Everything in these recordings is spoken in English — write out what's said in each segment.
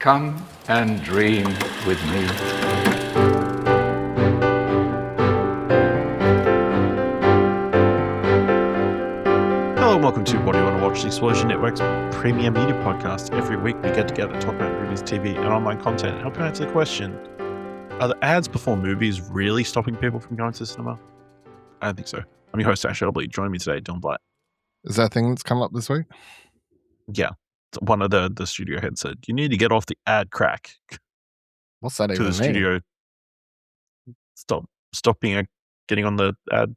Come and dream with me. Hello and welcome to What Do You Want to Watch, the Explosion Network's premium media podcast. Every week we get together to talk about movies, TV, and online content and help you answer the question, are the ads before movies really stopping people from going to the cinema? I don't think so. I'm your host, Ash Elbley. Joining me today, Dylan Blatt. Is that a thing that's come up this week? Yeah. One of the studio heads said, you need to get off the ad crack. What's that To even the mean? studio. Stop being getting on the ad,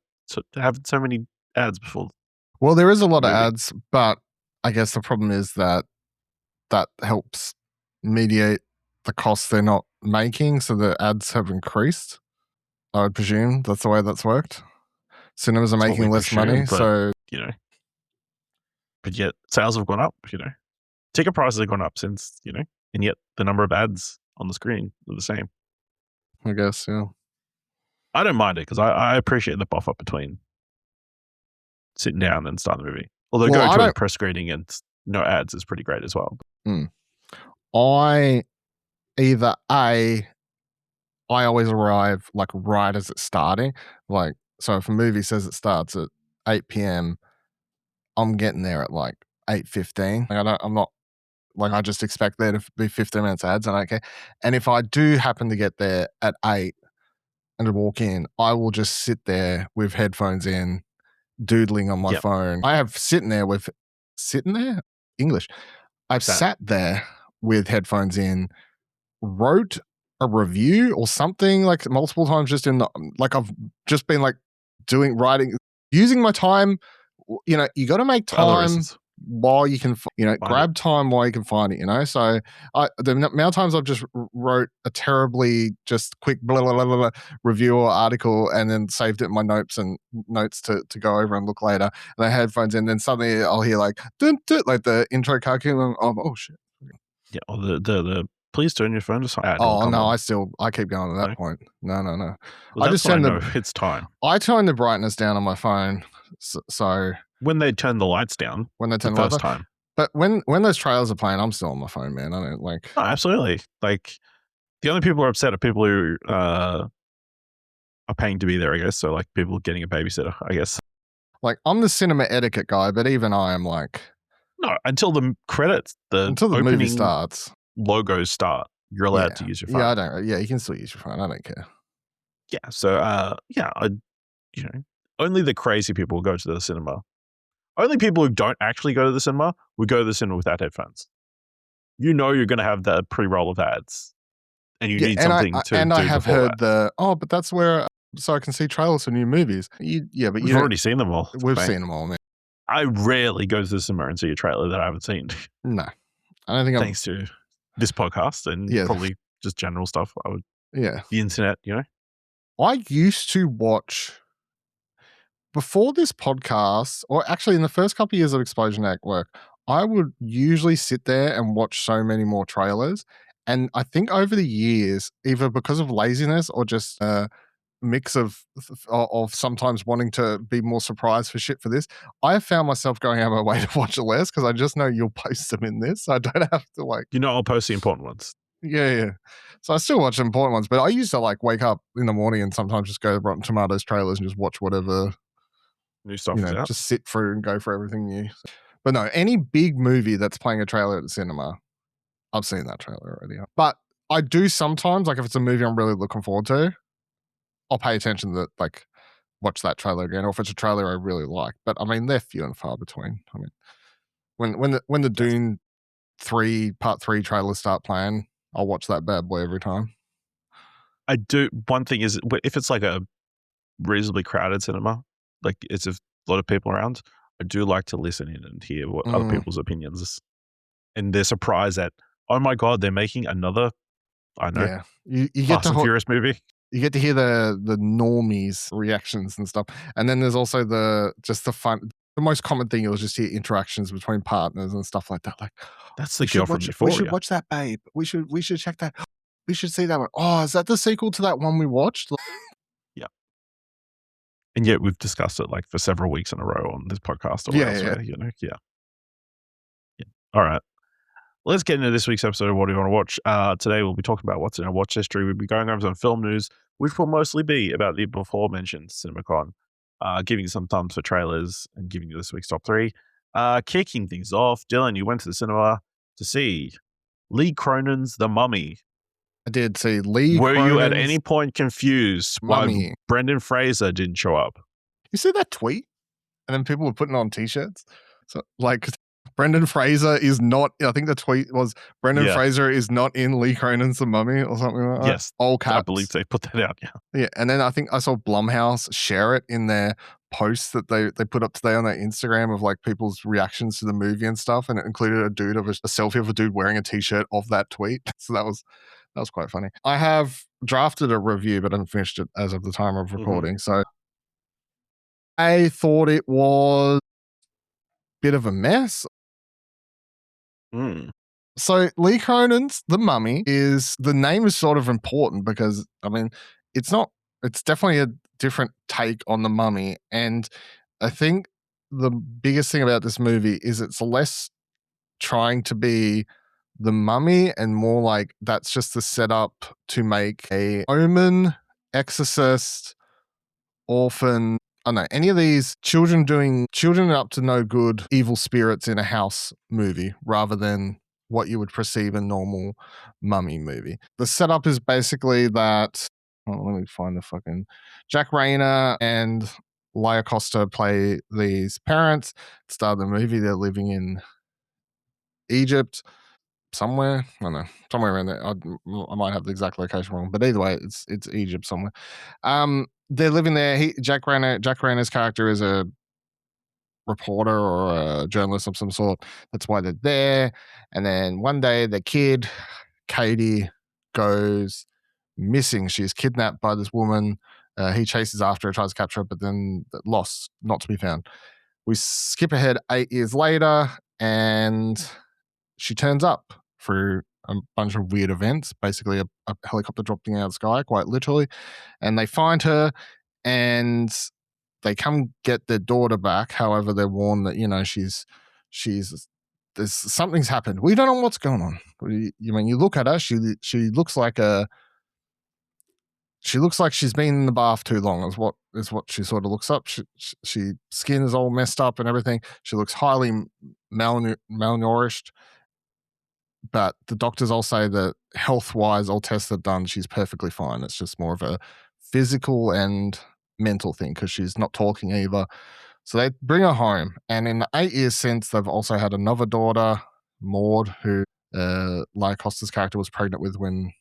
having so many ads before. Well, there is a lot of movie. ads, but I guess the problem is that helps mediate the costs they're not making, so the ads have increased. I would presume that's the way that's worked. Cinemas are That's what making we less presume, money, but, so but yet sales have gone up, Ticket prices have gone up since, and yet the number of ads on the screen are the same. I guess, yeah. I don't mind it because I appreciate the buff up between sitting down and starting the movie. Although Well, going to a press screening and no ads is pretty great as well. I always arrive like right as it's starting. Like, so if a movie says it starts at 8 p.m., I'm getting there at like 8:15. I just expect there to be 15 minutes ads. I don't care. And if I do happen to get there at 8 and to walk in, I will just sit there with headphones in, doodling on my phone. I have I've sat there with headphones in, wrote a review or something like multiple times, just in the, like I've just been like writing, using my time. You got to make time while you can, grab time while you can find it, So the amount of times I've just wrote a terribly just quick blah, blah, blah, blah, review or article and then saved it in my notes to go over and look later. And I had headphones in, and then suddenly I'll hear like, dun, dun, like the intro car came on. Oh shit. Yeah, or the please turn your phone to silent. Oh no, I keep going to that point. No. Well, I just turn it's time. I turn the brightness down on my phone, so when they turn the lights down, the first time. But when those trailers are playing, I'm still on my phone, man. I don't like. Oh, absolutely. Like the only people who are upset are people who are paying to be there, I guess. So like people getting a babysitter, I guess. Like I'm the cinema etiquette guy, but even I am like. No, until the credits, until the movie starts, logos start, you're allowed to use your phone. Yeah, I don't. Yeah, you can still use your phone. I don't care. Yeah, so only the crazy people will go to the cinema. Only people who don't actually go to the cinema would go to the cinema without headphones. You're going to have the pre-roll of ads, and you need something to. And do I have heard that. but that's where so I can see trailers for new movies. But we've already seen them all. We've seen them all, man. I rarely go to the cinema and see a trailer that I haven't seen. No, I don't think. Thanks to this podcast and probably just general stuff. The internet, I used to watch before this podcast, or actually in the first couple of years of Explosion Network, I would usually sit there and watch so many more trailers. And I think over the years, either because of laziness or just mix of sometimes wanting to be more surprised for shit for this, I have found myself going out of my way to watch it less because I just know you'll post them in this. So I don't have to like. I'll post the important ones. Yeah. So I still watch the important ones, but I used to like wake up in the morning and sometimes just go to Rotten Tomatoes trailers and just watch whatever new stuff is out. Just sit through and go for everything new. But no, any big movie that's playing a trailer at the cinema, I've seen that trailer already. But I do sometimes, like if it's a movie I'm really looking forward to, I'll pay attention to like watch that trailer again, or if it's a trailer I really like. But I mean, they're few and far between. I mean, when the Dune Part 3 trailers start playing, I'll watch that bad boy every time. I do. One thing is, if it's like a reasonably crowded cinema, like it's a lot of people around, I do like to listen in and hear what other people's opinions, and they're surprised that, oh my god, they're making another. I know. Yeah, you get Fast and Furious movie. You get to hear the normies' reactions and stuff, and then there's also the fun. The most common thing you'll just hear interactions between partners and stuff like that. Like, that's the girl from Euphoria. We should watch that, babe. We should check that. We should see that one. Oh, is that the sequel to that one we watched? Yeah. And yet we've discussed it like for several weeks in a row on this podcast or elsewhere. Yeah. All right. Let's get into this week's episode of What Do You Want to Watch? Today we'll be talking about what's in our watch history. We'll be going over some film news, which will mostly be about the before-mentioned CinemaCon, giving you some thumbs for trailers and giving you this week's top 3. Kicking things off, Dylan, you went to the cinema to see Lee Cronin's The Mummy. I did see Lee Were you at Cronin's any point confused why Mummy. Brendan Fraser didn't show up? You see that tweet? And then people were putting on t-shirts. So like Brendan Fraser is not, I think the tweet was Brendan Fraser is not in Lee Cronin's The Mummy or something like that. Yes. All caps. I believe they put that out, Yeah. And then I think I saw Blumhouse share it in their posts that they put up today on their Instagram of like people's reactions to the movie and stuff. And it included a selfie of a dude wearing a t-shirt of that tweet. So that was quite funny. I have drafted a review, but I haven't finished it as of the time of recording. So I thought it was a bit of a mess. So Lee Cronin's The Mummy the name is sort of important because, I mean, it's definitely a different take on The Mummy. And I think the biggest thing about this movie is it's less trying to be The Mummy and more like that's just the setup to make a Omen, Exorcist, Orphan, I don't know, any of these children up to no good evil spirits in a house movie rather than what you would perceive a normal mummy movie. The setup is basically that, let me find the fucking Jack Rayner and Laia Costa play these parents. At the start of the movie, they're living in Egypt somewhere. I don't know, somewhere around there. I might have the exact location wrong, but either way, it's Egypt somewhere. They're living there. Jack Rayner's character is a reporter or a journalist of some sort. That's why they're there. And then one day, the kid, Katie, goes missing. She's kidnapped by this woman. He chases after her, tries to capture her, but then lost, not to be found. We skip ahead 8 years later, and she turns up through a bunch of weird events, basically a helicopter dropping out of the sky, quite literally. And they find her, and they come get their daughter back. However, they're warned that, there's something's happened. We don't know what's going on. You look at her, she looks like she's been in the bath too long is what she sort of looks up. She skin is all messed up and everything. She looks highly malnourished. But the doctors all say that health-wise, all tests are done, she's perfectly fine. It's just more of a physical and mental thing because she's not talking either. So they bring her home. And in the 8 years since, they've also had another daughter, Maud, who Laia Costa's character was pregnant with when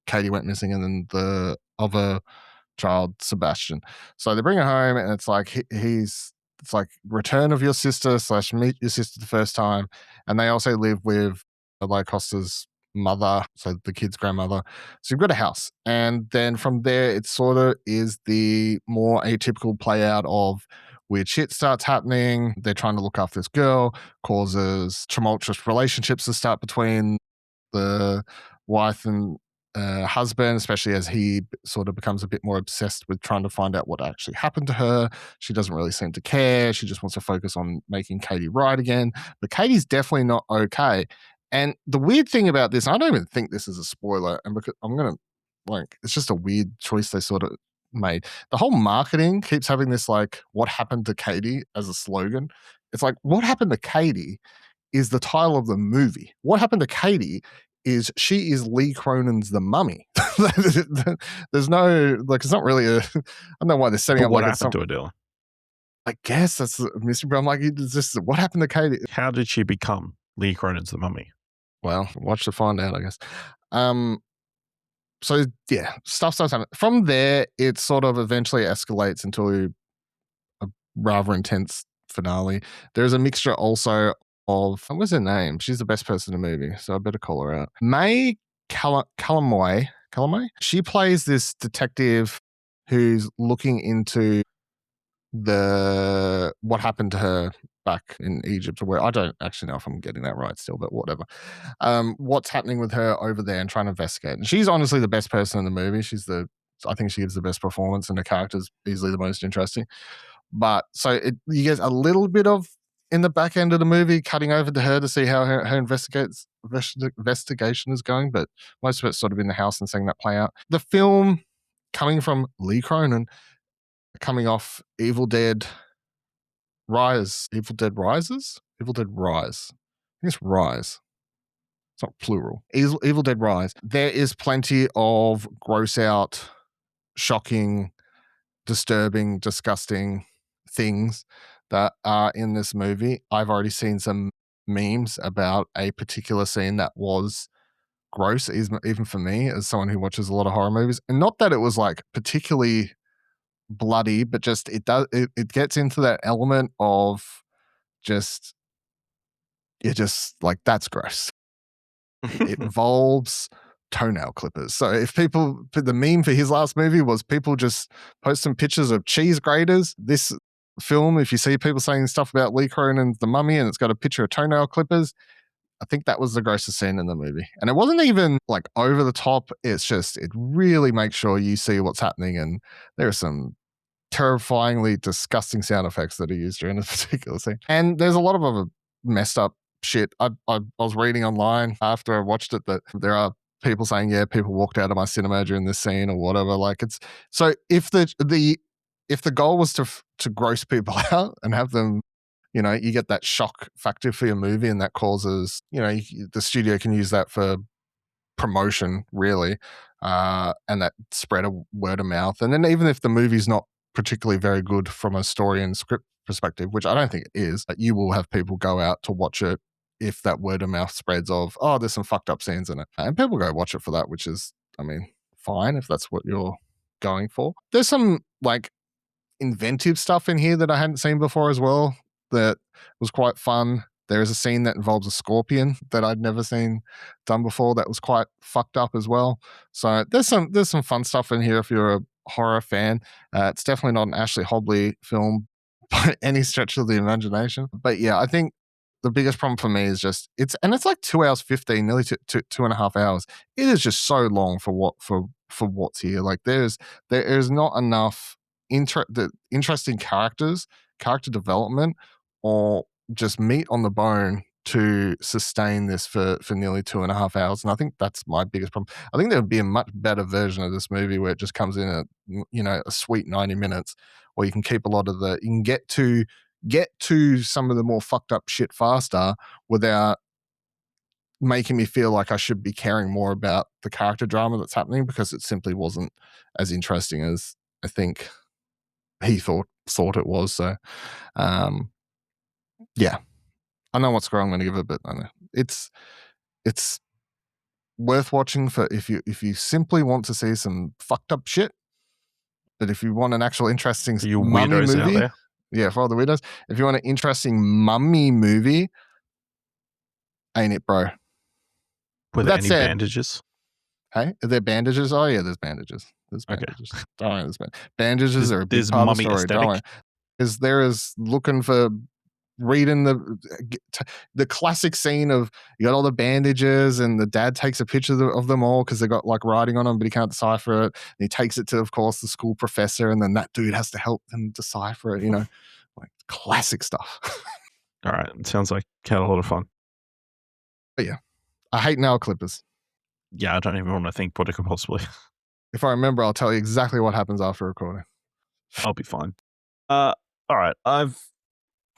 Katie went missing, and then the other child, Sebastian. So they bring her home, and it's like it's like return of your sister / meet your sister the first time. And they also live with Laia Costa's mother, so the kid's grandmother. So you've got a house. And then from there, it sort of is the more atypical play out of weird shit starts happening. They're trying to look after this girl, causes tumultuous relationships to start between the wife and husband, especially as he sort of becomes a bit more obsessed with trying to find out what actually happened to her. She doesn't really seem to care. She just wants to focus on making Katie right again. But Katie's definitely not okay. And the weird thing about this, I don't even think this is a spoiler, and because it's just a weird choice they sort of made. The whole marketing keeps having this what happened to Katie as a slogan. It's like, what happened to Katie is the title of the movie. What happened to Katie is she is Lee Cronin's The Mummy. There's no, it's not really I don't know why they're setting up what happened to her, Dylan? I guess that's the mystery, but I'm like, it's just, what happened to Katie? How did she become Lee Cronin's The Mummy? Well, watch to find out, I guess. So yeah, stuff starts happening. From there, it sort of eventually escalates into a rather intense finale. There's a mixture also of, what's her name? She's the best person in the movie, so I better call her out. May Calamai. She plays this detective who's looking into what happened to her back in Egypt, or where, I don't actually know if I'm getting that right still, but whatever. What's happening with her over there and trying to investigate. And she's honestly the best person in the movie. I think she gives the best performance, and the character's easily the most interesting. But so you get a little bit of in the back end of the movie, cutting over to her to see how her investigation is going, but most of it's sort of in the house and seeing that play out. The film coming from Lee Cronin, coming off Evil Dead Rise. Evil Dead Rises? Evil Dead Rise. I think it's Rise. It's not plural. Evil Dead Rise. There is plenty of gross out, shocking, disturbing, disgusting things that are in this movie. I've already seen some memes about a particular scene that was gross, even for me as someone who watches a lot of horror movies. And not that it was like particularly bloody, but just it gets into that element of just you're just like, that's gross. It involves toenail clippers. So if the meme for his last movie was people just post some pictures of cheese graters, this film, if you see people saying stuff about Lee Cronin's The Mummy and it's got a picture of toenail clippers, I think that was the grossest scene in the movie. And it wasn't even like over the top. It's just, it really makes sure you see what's happening. And there are some terrifyingly disgusting sound effects that are used during this particular scene. And there's a lot of other messed up shit. I was reading online after I watched it that there are people saying, yeah, people walked out of my cinema during this scene or whatever. Like, it's so if the goal was to gross people out and have them, you know, you get that shock factor for your movie, and that causes, you know, the studio can use that for promotion, really, and that spread of word of mouth. And then even if the movie's not particularly very good from a story and script perspective, which I don't think it is, but you will have people go out to watch it if that word of mouth spreads of, oh, there's some fucked up scenes in it. And people go watch it for that, which is, I mean, fine if that's what you're going for. There's some like inventive stuff in here that I hadn't seen before as well that was quite fun. There is a scene that involves a scorpion that I'd never seen done before that was quite fucked up as well. So there's some fun stuff in here if you're a horror fan. It's definitely not an Ashley Hobley film by any stretch of the imagination. But yeah, I think the biggest problem for me is just it's like 2 hours 15, nearly 2.5 hours. It is just so long for what's here. Like there is not enough interesting character development, or just meat on the bone to sustain this for nearly 2.5 hours. And I think that's my biggest problem. I think there would be a much better version of this movie where it just comes in at, you know, a sweet 90 minutes, or you can keep a lot of you can get to some of the more fucked up shit faster without making me feel like I should be caring more about the character drama that's happening, because it simply wasn't as interesting as I think he thought it was. So yeah, I know what score I'm going to give it, but I know it's worth watching for if you simply want to see some fucked up shit. But if you want an actual interesting mummy movie, out there. Yeah, for all the weirdos. If you want an interesting mummy movie, ain't it, bro? Were there any bandages? Hey, are there bandages? Oh yeah, there's bandages. There's bandages. Okay. Don't worry, there's bandages are a big part of the story. Aesthetic. Don't worry. Because there is looking for reading the classic scene of you got all the bandages and the dad takes a picture of them all because they got like writing on them, but he can't decipher it. And he takes it to, of course, the school professor, and then that dude has to help him decipher it. You know, like classic stuff. All right, it sounds like you had a lot of fun. But yeah, I hate nail clippers. Yeah, I don't even want to think what it could possibly. If I remember, I'll tell you exactly what happens after recording. I'll be fine. All right, I've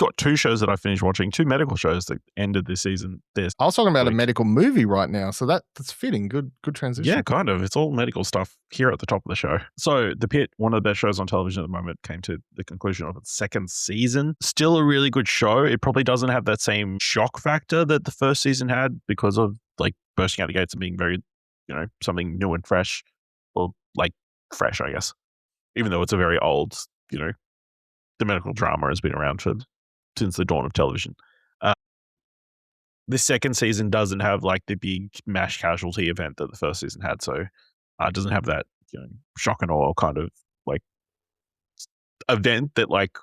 got 2 shows that I finished watching, 2 medical shows that ended this season. I was talking about a medical movie right now, so that's fitting. Good transition. Yeah, kind of. It's all medical stuff here at the top of the show. So The Pitt, one of the best shows on television at the moment, came to the conclusion of its 2nd season. Still a really good show. It probably doesn't have that same shock factor that the 1st season had because of like bursting out the gates and being very, you know, something new and fresh, or like fresh, I guess. Even though it's a very old, you know, the medical drama has been around since the dawn of television. This 2nd season doesn't have like the big mass casualty event that the 1st season had, so it doesn't have that, you know, shock and awe kind of like event that like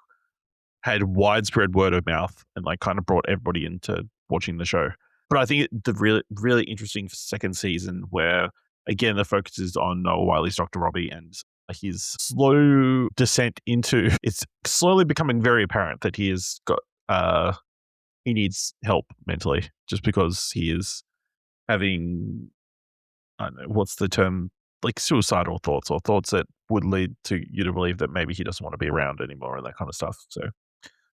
had widespread word of mouth and like kind of brought everybody into watching the show. But I think the really, really interesting 2nd season, where again the focus is on Noah Wiley's Dr. Robbie and his slow descent into, it's slowly becoming very apparent that he has got he needs help mentally just because he is having, I don't know, what's the term, like suicidal thoughts or thoughts that would lead to you to believe that maybe he doesn't want to be around anymore and that kind of stuff. So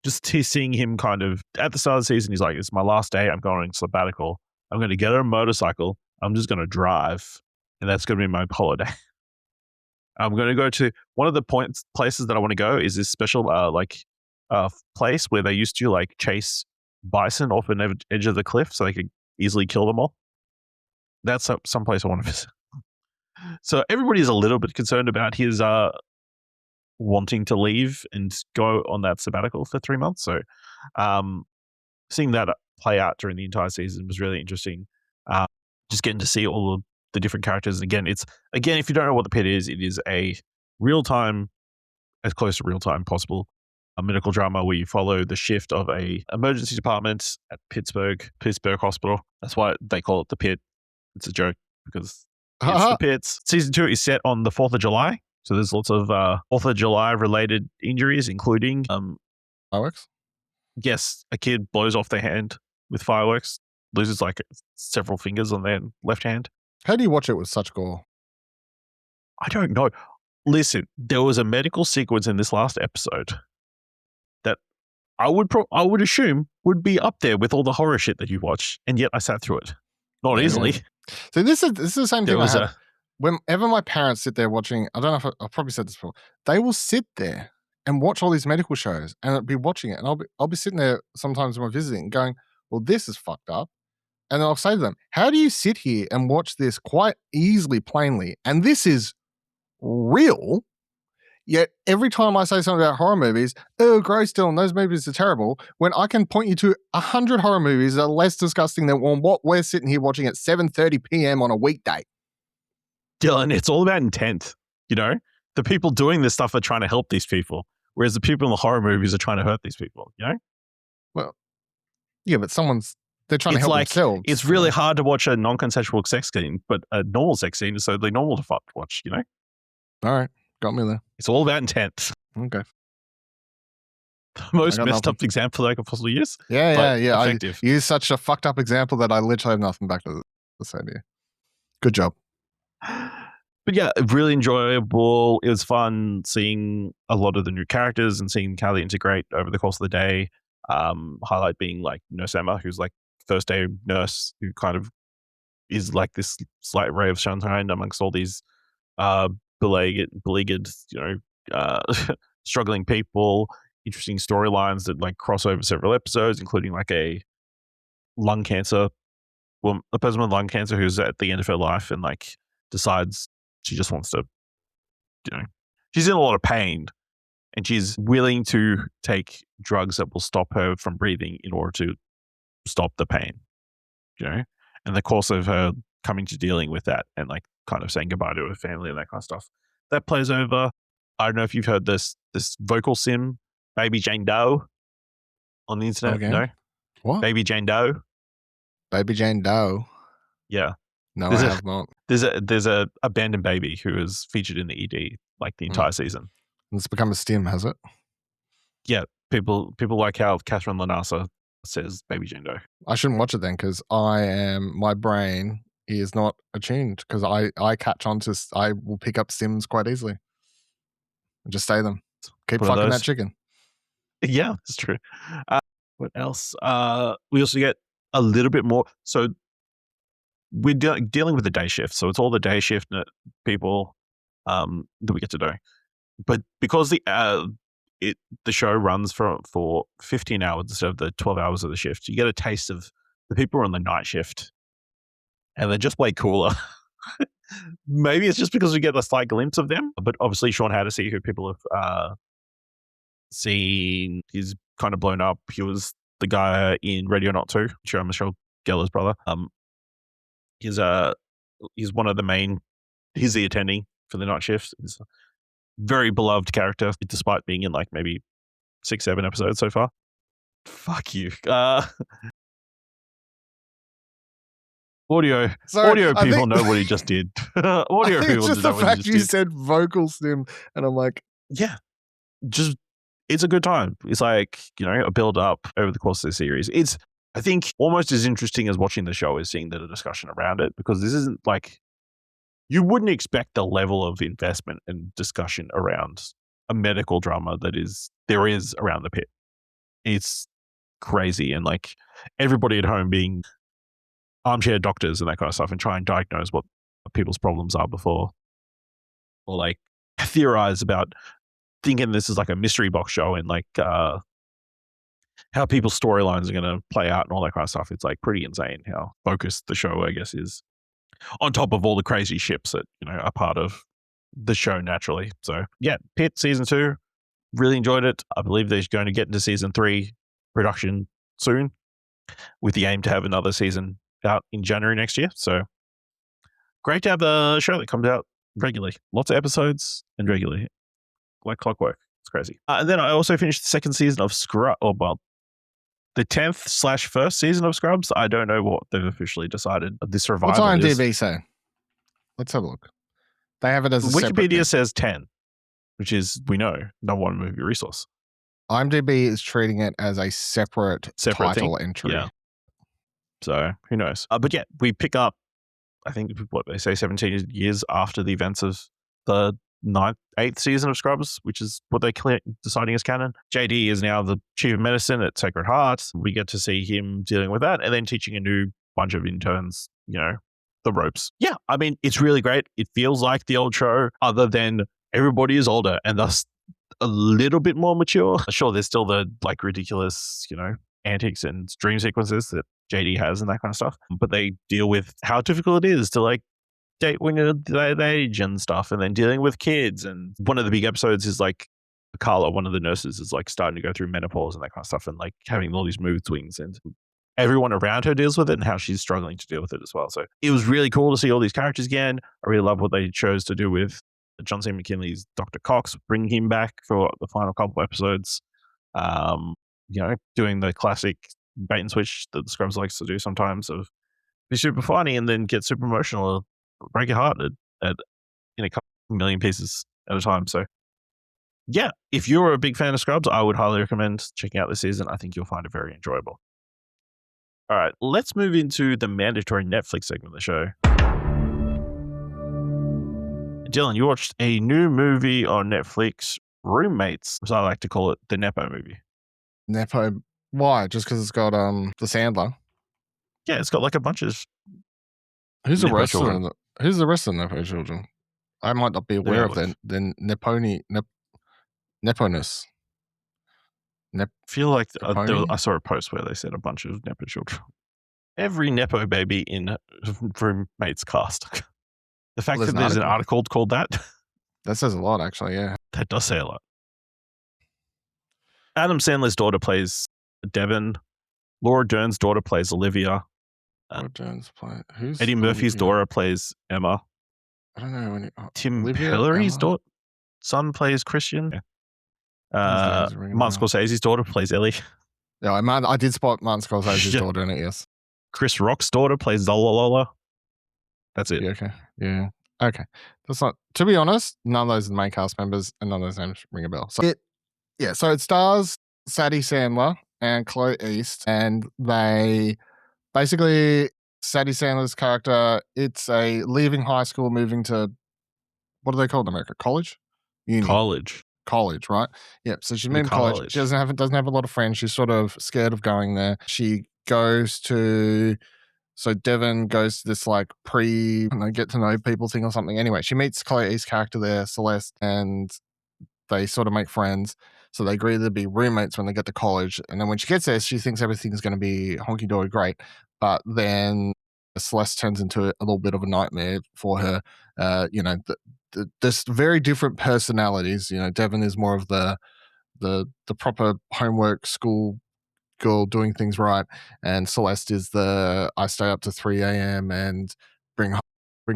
just seeing him kind of at the start of the season, he's like, it's my last day. I'm going on sabbatical. I'm going to get on a motorcycle. I'm just going to drive. And that's going to be my holiday. I'm going to go to one of the places that I want to go is this special place where they used to like chase bison off an edge of the cliff so they could easily kill them all. That's some place I want to visit. So everybody is a little bit concerned about his wanting to leave and go on that sabbatical for 3 months. So seeing that play out during the entire season was really interesting. Just getting to see all of the different characters. And again, if you don't know what the Pitt is, it is a real-time, as close to real-time possible, a medical drama where you follow the shift of a emergency department at Pittsburgh Hospital. That's why they call it the Pitt. It's a joke because it's the Pitts. Season 2 is set on the 4th of July. So there's lots of 4th of July related injuries, including fireworks. Yes, a kid blows off their hand with fireworks, loses like several fingers on their left hand. How do you watch it with such gore? I don't know. Listen, there was a medical sequence in this last episode that I would assume would be up there with all the horror shit that you watch, and yet I sat through it. Not easily. So this is the same thing I have. Whenever my parents sit there watching, I don't know if I've probably said this before, they will sit there and watch all these medical shows and I'll be watching it, and I'll be sitting there sometimes when I'm visiting going, well, this is fucked up. And then I'll say to them, how do you sit here and watch this quite easily, plainly, and this is real, yet every time I say something about horror movies, oh, gross, Dylan, those movies are terrible, when I can point you to 100 horror movies that are less disgusting than what we're sitting here watching at 7:30 p.m. on a weekday. Dylan, it's all about intent, you know? The people doing this stuff are trying to help these people, whereas the people in the horror movies are trying to hurt these people, you know? Well, yeah, but they're trying to help themselves. It's really hard to watch a non-consensual sex scene, but a normal sex scene is totally normal to watch, you know? All right, got me there. It's all about intent. Okay. The most messed up example that I could possibly use. Yeah. Effective. I use such a fucked up example that I literally have nothing back to say to you. Good job. But yeah, really enjoyable. It was fun seeing a lot of the new characters and seeing how they integrate over the course of the day. Highlight being like Nurse Emma, who's like first day nurse, who kind of is like this slight ray of sunshine amongst all these beleaguered, struggling people. Interesting storylines that like cross over several episodes, including like a person with lung cancer who's at the end of her life and like decides she just wants to, she's in a lot of pain and she's willing to take drugs that will stop her from breathing in order to stop the pain, and the course of her coming to dealing with that and like kind of saying goodbye to her family and that kind of stuff. That plays over. I don't know if you've heard this vocal sim, Baby Jane Doe, on the internet. Okay. No? What? Baby Jane Doe? Baby Jane Doe? Yeah. No, I have not. There's a abandoned baby who is featured in the ED like the entire season. It's become a stim, has it? Yeah. People like how Catherine Lanasa says Baby Jane Doe. I shouldn't watch it then because my brain is not attuned because I catch on to, I will pick up stims quite easily. And just say them. Keep fucking that chicken. Yeah, it's true. What else? We also get a little bit more. So we're dealing with the day shift. So it's all the day shift people that we get to know. But because the show runs for 15 hours instead of the 12 hours of the shift, you get a taste of the people who are on the night shift. And they're just way cooler. Maybe it's just because we get a slight glimpse of them. But obviously Sean Hattersey, who people have seen, he's kind of blown up. He was the guy in Radio Not 2, Michelle Gellar's brother. He's one of the main, he's the attending for the night shift. He's a very beloved character, despite being in like maybe 6-7 episodes so far. Fuck you. Audio people know what he just did. Audio people it's just know the what he fact just you did. said vocal stim, and I'm like, Yeah, just it's a good time. It's like, a build up over the course of the series. It's, I think, almost as interesting as watching the show is seeing the discussion around it, because this isn't like, you wouldn't expect the level of investment and discussion around a medical drama there is around the Pit. It's crazy. And like everybody at home being armchair doctors and that kind of stuff and try and diagnose what people's problems are before, or like theorize about thinking this is like a mystery box show and like how people's storylines are going to play out and all that kind of stuff. It's like pretty insane how focused the show, I guess, is, on top of all the crazy ships that, are part of the show naturally. So yeah, Pitt season 2, really enjoyed it. I believe they're going to get into season 3 production soon, with the aim to have another season out in January next year. So great to have a show that comes out regularly. Lots of episodes and regularly, like clockwork. It's crazy. And then I also finished the second season of Scrubs. The 10th/1st season of Scrubs. I don't know what they've officially decided this revival What's is. IMDb say? Let's have a look. They have it as a Wikipedia says 10, which is, we know, number one movie resource. IMDb is treating it as a separate title entry. Yeah. So who knows? But yeah, we pick up, I think, what they say, 17 years after the events of the 8th season of Scrubs, which is what they're deciding is canon. JD is now the chief of medicine at Sacred Heart. We get to see him dealing with that and then teaching a new bunch of interns, the ropes. Yeah, I mean, it's really great. It feels like the old show, other than everybody is older and thus a little bit more mature. Sure, there's still the like ridiculous, antics and dream sequences that JD has and that kind of stuff, but they deal with how difficult it is to like date when you're that age and stuff, and then dealing with kids. And one of the big episodes is like Carla, one of the nurses, is like starting to go through menopause and that kind of stuff, and like having all these mood swings, and everyone around her deals with it and how she's struggling to deal with it as well. So it was really cool to see all these characters again. I really love what they chose to do with John C. McKinley's Dr. Cox, bringing him back for the final couple episodes. Doing the classic bait and switch that the Scrubs likes to do sometimes, of be super funny and then get super emotional, break your heart in a couple million pieces at a time. So yeah, if you're a big fan of Scrubs, I would highly recommend checking out this season. I think you'll find it very enjoyable. All right, let's move into the mandatory Netflix segment of the show. Dylan, you watched a new movie on Netflix, Roommates, as I like to call it, the Nepo movie. Nepo? Why? Just because it's got the Sandler? Yeah, it's got like a bunch of Who's the Nepo rest children. of the Who's the rest of the Nepo children? I might not be aware of the Neponess. I feel like Neponi? I saw a post where they said a bunch of Nepo children. Every Nepo baby in Roommates cast. The fact that there's an article called that. That says a lot, actually, yeah. That does say a lot. Adam Sandler's daughter plays Devon. Laura Dern's daughter plays Olivia. Who's Eddie Murphy's daughter plays Emma. I don't know. Tim Hillary's son plays Christian. Martin Scorsese's daughter plays Ellie. Yeah, I did spot Martin Scorsese's daughter in it, yes. Chris Rock's daughter plays Zola. That's it. Yeah, okay. Yeah. Okay. That's not, to be honest, none of those are the main cast members and none of those names ring a bell. So it stars Sadie Sandler and Chloe East, and they basically, Sadie Sandler's character, it's a leaving high school, moving to, what do they call it in America? College? Uni. College, right? Yeah. So she's moving to college. She doesn't have a lot of friends. She's sort of scared of going there. She goes to, so Devon goes to this like get to know people thing or something. Anyway, she meets Chloe East's character there, Celeste, and they sort of make friends. So they agree to be roommates when they get to college. And then when she gets there, she thinks everything's going to be honky-dory great. But then Celeste turns into a little bit of a nightmare for her. There's very different personalities. Devon is more of the proper homework school girl doing things right, and Celeste is I stay up to 3 a.m. and bring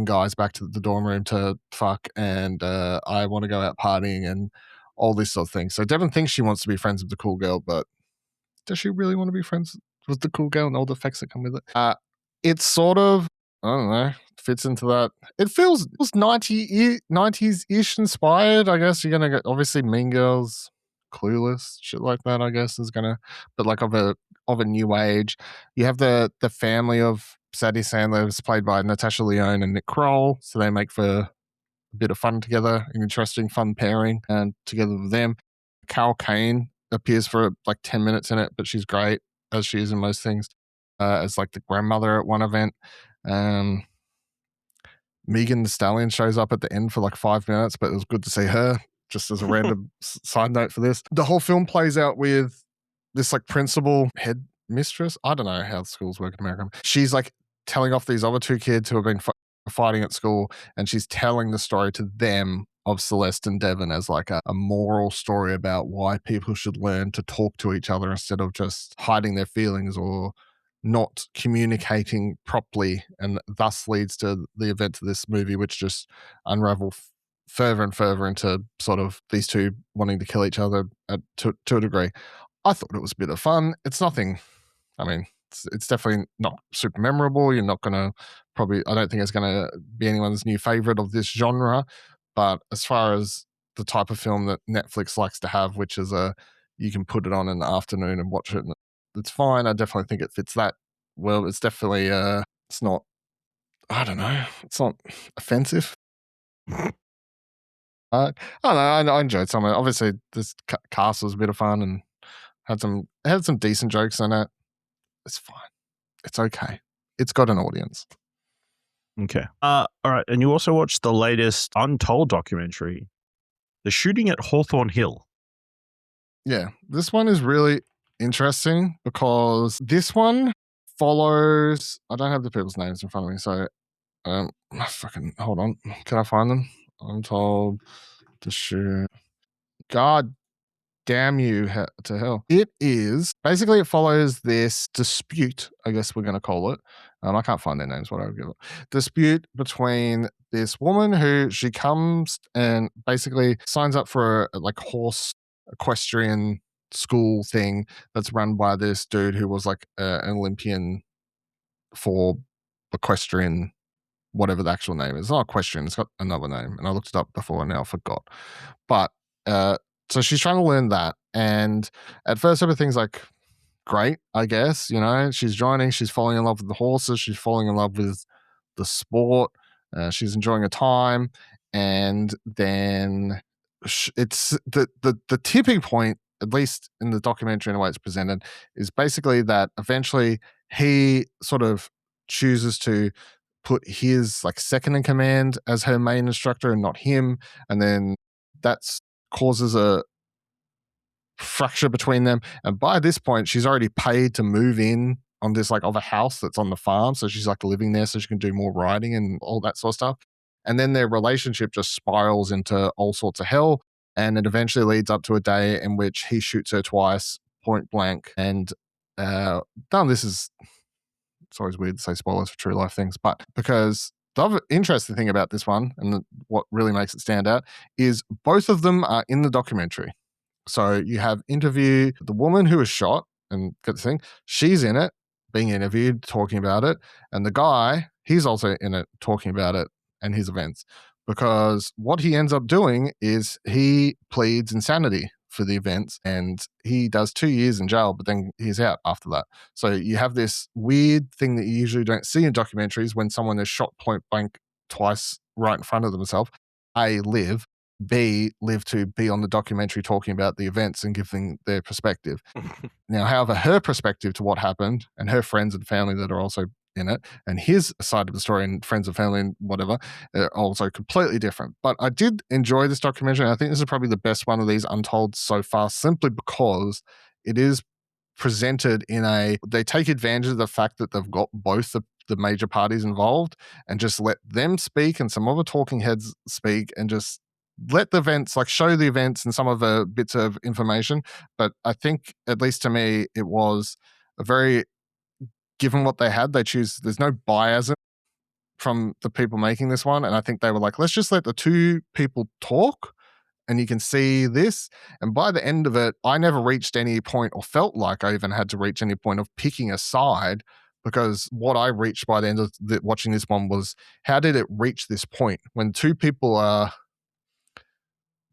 guys back to the dorm room to fuck, and I want to go out partying and all this sort of thing. So Devon thinks she wants to be friends with the cool girl, but does she really want to be friends with the cool girl and all the effects that come with it? It's sort of, I don't know, fits into that. It feels 90s-ish inspired, I guess. You're going to get, obviously, Mean Girls, Clueless, shit like that, I guess, is gonna, but like of a new age. You have the family of Sadie Sandler, is played by Natasha Lyonne and Nick Kroll, so they make for a bit of fun together, an interesting, fun pairing, and together with them. Carol Kane appears for like 10 minutes in it, but she's great, as she is in most things, as like the grandmother at one event. Megan Thee Stallion shows up at the end for like 5 minutes, but it was good to see her, just as a random side note for this. The whole film plays out with this like principal head mistress. I don't know how the schools work in America. She's like telling off these other two kids who have been fighting at school, and she's telling the story to them of Celeste and Devon as like a moral story about why people should learn to talk to each other instead of just hiding their feelings or not communicating properly, and thus leads to the events of this movie, which just unravel further and further into sort of these two wanting to kill each other to a degree. I thought it was a bit of fun. It's nothing, I mean, it's definitely not super memorable. You're not going to I don't think it's going to be anyone's new favorite of this genre. But as far as the type of film that Netflix likes to have, which is you can put it on in the afternoon and watch it, and it's fine. I definitely think it fits that well. It's definitely, it's not, I don't know, it's not offensive. I don't know, I enjoyed some of it. Obviously, this cast was a bit of fun and had some decent jokes in it. It's fine. It's okay. It's got an audience. Okay. All right. And you also watched the latest Untold documentary, The Shooting at Hawthorne Hill. Yeah. This one is really interesting because this one follows, I don't have the people's names in front of me, so fucking hold on. Can I find them? Untold, The Shoot. God damn you to hell. It is basically, it follows this dispute, I guess we're going to call it. I can't find their names, what I would give it. Dispute between this woman who she comes and basically signs up for a like horse equestrian school thing that's run by this dude who was like an Olympian for equestrian, whatever the actual name is. It's not equestrian, it's got another name, and I looked it up before and now I forgot. But so she's trying to learn that, and at first everything's like great, I guess. You know, she's joining, she's falling in love with the horses, she's falling in love with the sport, she's enjoying her time, and then it's the tipping point, at least in the documentary and the way it's presented, is basically that eventually he sort of chooses to put his like second in command as her main instructor and not him, and then that's causes a fracture between them. And by this point, she's already paid to move in on this like other house that's on the farm, so she's like living there so she can do more riding and all that sort of stuff. And then their relationship just spirals into all sorts of hell, and it eventually leads up to a day in which he shoots her twice, point blank. And none of this is, it's always weird to say spoilers for true life things, but because the other interesting thing about this one, and what really makes it stand out, is both of them are in the documentary. So you have interview the woman who was shot, and get the thing, she's in it, being interviewed, talking about it, and the guy, he's also in it, talking about it and his events. Because what he ends up doing is he pleads insanity for the events, and he does 2 years in jail, but then he's out after that. So you have this weird thing that you usually don't see in documentaries when someone is shot point blank twice right in front of themselves. A, live. B, live to be on the documentary talking about the events and giving their perspective. Now, however, her perspective to what happened and her friends and family that are also in it, and his side of the story and friends and family and whatever, are also completely different. But I did enjoy this documentary, and I think this is probably the best one of these Untold so far, simply because it is presented in they take advantage of the fact that they've got both the major parties involved and just let them speak and some other talking heads speak and just let the events, like show the events and some of the bits of information. But I think, at least to me, it was a very, given what they had, they choose, there's no biasm from the people making this one. And I think they were like, let's just let the two people talk and you can see this. And by the end of it, I never reached any point or felt like I even had to reach any point of picking a side, because what I reached by the end of watching this one was, how did it reach this point when two people are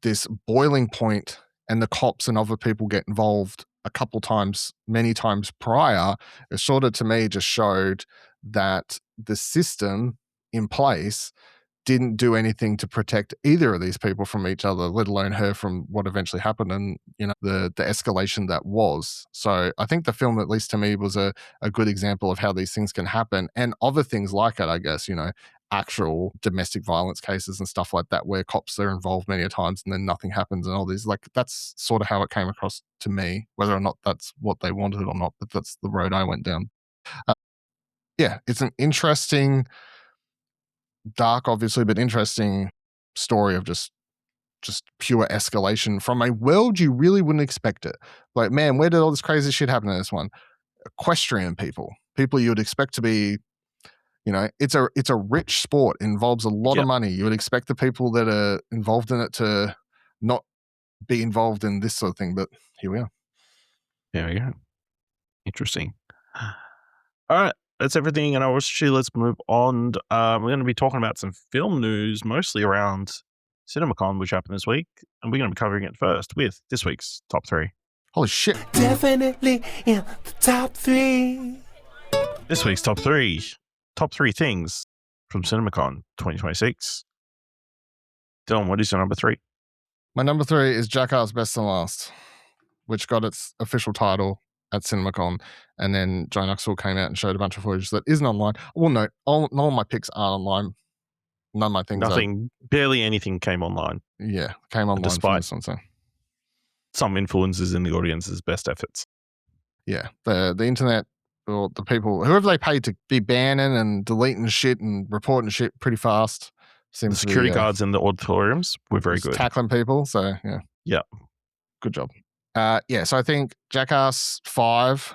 this boiling point and the cops and other people get involved a couple times, many times prior, it sort of to me just showed that the system in place didn't do anything to protect either of these people from each other, let alone her from what eventually happened and, the escalation that was. So I think the film, at least to me, was a good example of how these things can happen and other things like it, I guess, actual domestic violence cases and stuff like that where cops are involved many a times and then nothing happens and all these. Like, that's sort of how it came across to me, whether or not that's what they wanted or not, but that's the road I went down. Yeah, it's an interesting, dark, obviously, but interesting story of just pure escalation from a world you really wouldn't expect it. Like, man, where did all this crazy shit happen in this one? Equestrian people you would expect to be, it's a rich sport, involves a lot of money. You would expect the people that are involved in it to not be involved in this sort of thing, but here we are. There we go. Interesting. All right. That's everything in our history. Let's move on. We're going to be talking about some film news, mostly around CinemaCon, which happened this week. And we're going to be covering it first with this week's top 3. Holy shit. Definitely in the top 3. This week's top 3. Top 3 things from CinemaCon 2026. Dylan, what is your number 3? My number 3 is Jackass Best and Last, which got its official title at CinemaCon, and then Joe Knoxville came out and showed a bunch of footage that isn't online. Well, no, all of my picks aren't online. None of my things barely anything came online. Yeah, came online despite for this one, so. Some influences in the audience's best efforts. Yeah, the internet, or the people, whoever they paid to be banning and deleting shit and reporting shit pretty fast. The security guards in the auditoriums were very good. Tackling people, so yeah. Yeah. Good job. So I think Jackass 5,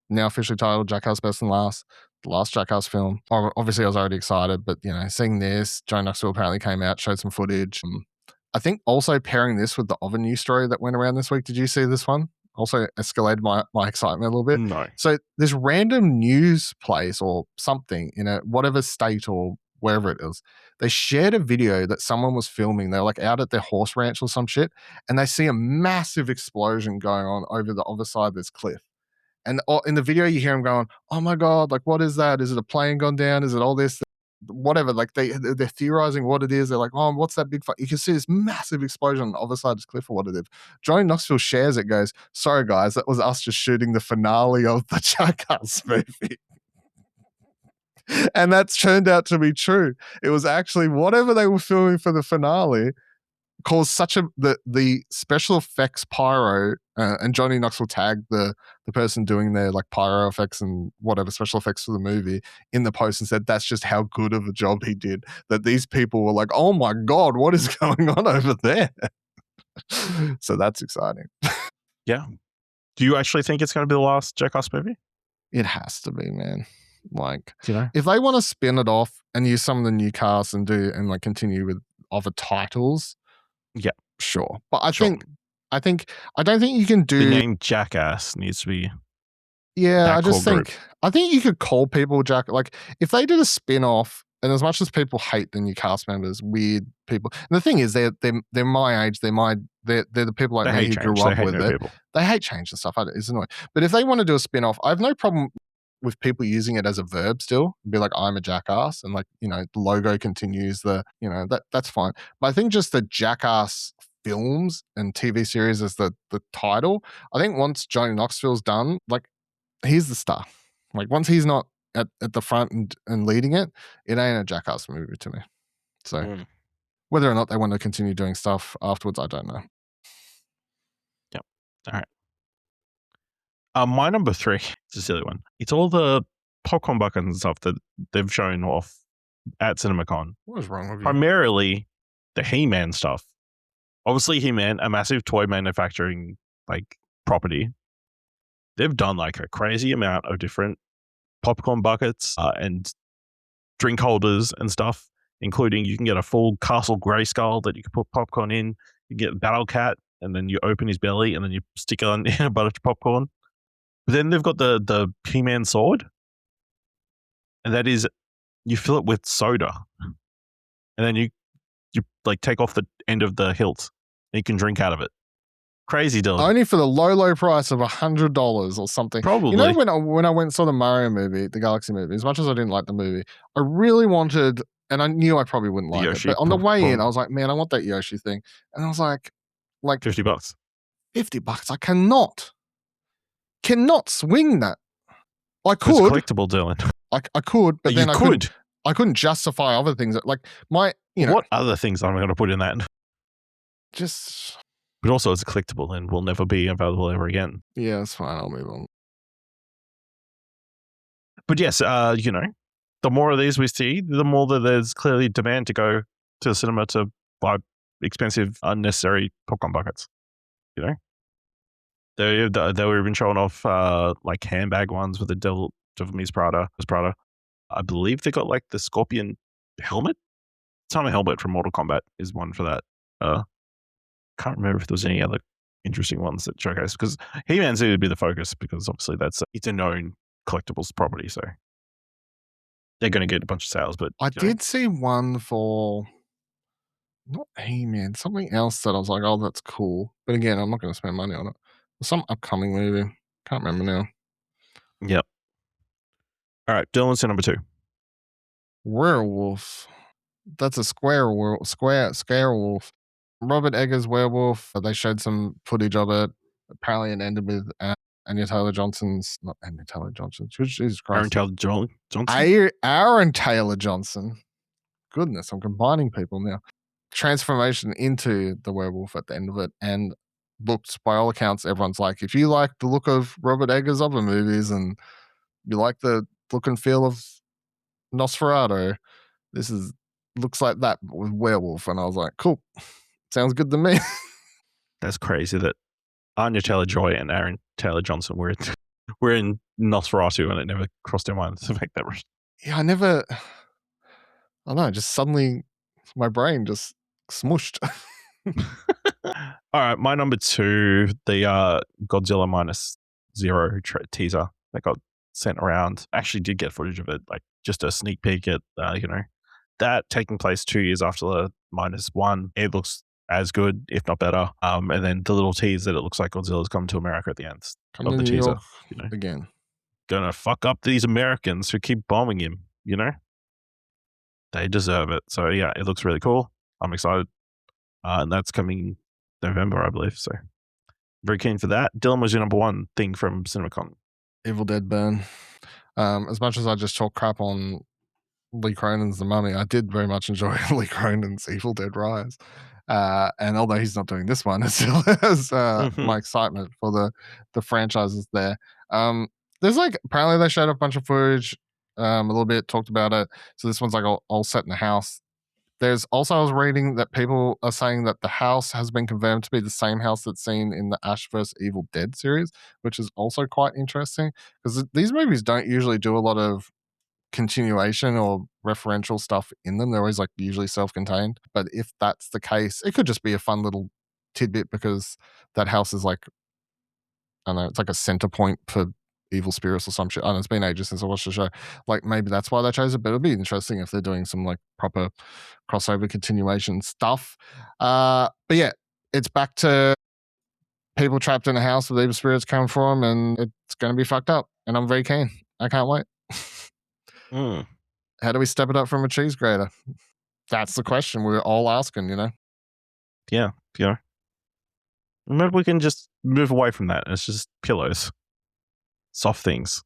now officially titled Jackass Best and Last, the last Jackass film. Obviously, I was already excited, but, seeing this, Joe Knoxville apparently came out, showed some footage. I think also pairing this with the other news story that went around this week. Did you see this one? Also escalated my excitement a little bit. No. So this random news place or something in whatever state or wherever it is, they shared a video that someone was filming. They're like out at their horse ranch or some shit, and they see a massive explosion going on over the other side of this cliff. And in the video, you hear them going, "Oh my God, like, what is that? Is it a plane gone down? Is it all this?" Whatever, like they're theorizing what it is. They're like, "Oh, what's that big fight?" You can see this massive explosion on the other side of this cliff or what it is. Johnny Knoxville shares it, goes, "Sorry guys, that was us just shooting the finale of the Jackass movie." And that's turned out to be true. It was actually whatever they were filming for the finale caused such the special effects pyro, and Johnny Knoxville tagged the person doing their like pyro effects and whatever special effects for the movie in the post and said that's just how good of a job he did, that these people were like, "Oh my God, what is going on over there?" So that's exciting. Yeah. Do you actually think it's going to be the last Jackass movie? It has to be, man. Like, Do you know? if they want to spin it off and use some of the new casts and like continue with other titles, yeah, sure. But I don't think you can do the name Jackass needs to be. Yeah, I think you could call people Jack. Like, if they did a spin-off, and as much as people hate the new cast members, weird people, and the thing is, they're my age. They're the people like me who grew up with it. They hate change and stuff. It's annoying. But if they want to do a spin-off, I have no problem with people using it as a verb still, be like, "I'm a jackass," and like, the logo continues that's fine. But I think just the Jackass films and TV series as the title, I think once Johnny Knoxville's done, like, he's the star. Like, once he's not at the front and leading it, it ain't a Jackass movie to me. So whether or not they want to continue doing stuff afterwards, I don't know. Yep. All right. My number 3 is a silly one. It's all the popcorn buckets and stuff that they've shown off at CinemaCon. What is wrong with you? Primarily the He-Man stuff. Obviously, He-Man, a massive toy manufacturing like property. They've done like a crazy amount of different popcorn buckets and drink holders and stuff, including you can get a full Castle Grayskull that you can put popcorn in. You get Battle Cat, and then you open his belly, and then you stick on in a bunch of popcorn. But then they've got the He-Man sword, and that is, you fill it with soda, and then you like take off the end of the hilt, and you can drink out of it. Crazy, Dylan. Only for the low price of $100 or something. Probably. You know, when I went and saw the Mario movie, the Galaxy movie, as much as I didn't like the movie, I really wanted, and I knew I probably wouldn't like Yoshi it, but on the way in, prawn. I was like, man, I want that Yoshi thing. And I was like $50. $50. I cannot swing that. I It's could, collectible, Dylan. I could, but then you I couldn't justify other things. Like my, you know, what other things am I going to put in that? just But also, it's a collectible and will never be available ever again. yeah, it's fine. I'll move on. But yes, you know, the more of these we see, the more that there's clearly demand to go to the cinema to buy expensive, unnecessary popcorn buckets. You know, they were even showing off like handbag ones with the Devil Miss Prada. I believe they got like the Scorpion helmet. Time helmet from Mortal Kombat is one for that. Can't remember if there was any other interesting ones that showcase, because He-Man's need to be the focus, because obviously it's a known collectibles property, so they're going to get a bunch of sales. But I did see one for not He-Man, something else that I was like, oh, that's cool. But again, I'm not going to spend money on it. Some upcoming movie. Can't remember now. Yep. All right, Dylan's to number 2. Werewolf. That's a square wolf. Robert Eggers' Werewolf. They showed some footage of it. Apparently, it ended with Anya Taylor-Johnson's, not Anya Taylor-Johnson. Jesus Christ. Aaron Taylor Johnson. Aaron Taylor-Johnson. Goodness, I'm combining people now. Transformation into the werewolf at the end of it, and looked, by all accounts, everyone's like, if you like the look of Robert Eggers' other movies and you like the look and feel of Nosferatu, this looks like that with werewolf. And I was like, cool, sounds good to me. That's crazy that Anya Taylor-Joy and Aaron Taylor-Johnson were in Nosferatu, and it never crossed their minds to make that. Yeah, I don't know, just suddenly my brain just smushed. All right, my number 2, the Godzilla Minus Zero teaser that got sent around. Actually did get footage of it, like just a sneak peek at, you know, that taking place 2 years after the -1. It looks as good, if not better. And then the little tease that it looks like Godzilla's coming to America at the end of the teaser. You know, again. Gonna fuck up these Americans who keep bombing him, you know? They deserve it. So yeah, it looks really cool. I'm excited. And that's coming November, I believe. So very keen for that. Dylan, was your number 1 thing from CinemaCon? Evil Dead Burn. As much as I just talk crap on Lee Cronin's The Mummy, I did very much enjoy Lee Cronin's Evil Dead Rise. And although he's not doing this one, it still has my excitement for the franchises there. There's like, apparently they showed a bunch of footage, a little bit, talked about it. So this one's like all set in the house. There's also, I was reading that people are saying that the house has been confirmed to be the same house that's seen in the Ash vs. Evil Dead series, which is also quite interesting, because these movies don't usually do a lot of continuation or referential stuff in them. They're always like usually self-contained. But if that's the case, it could just be a fun little tidbit, because that house is like, I don't know, it's like a center point for evil spirits or some shit. I don't know, it's been ages since I watched the show. Like maybe that's why they chose it, but it'll be interesting if they're doing some like proper crossover continuation stuff. But yeah, it's back to people trapped in a house with evil spirits coming for them, and it's going to be fucked up. And I'm very keen. I can't wait. How do we step it up from a cheese grater? That's the question we're all asking, you know? Yeah. Maybe we can just move away from that. It's just pillows. Soft things.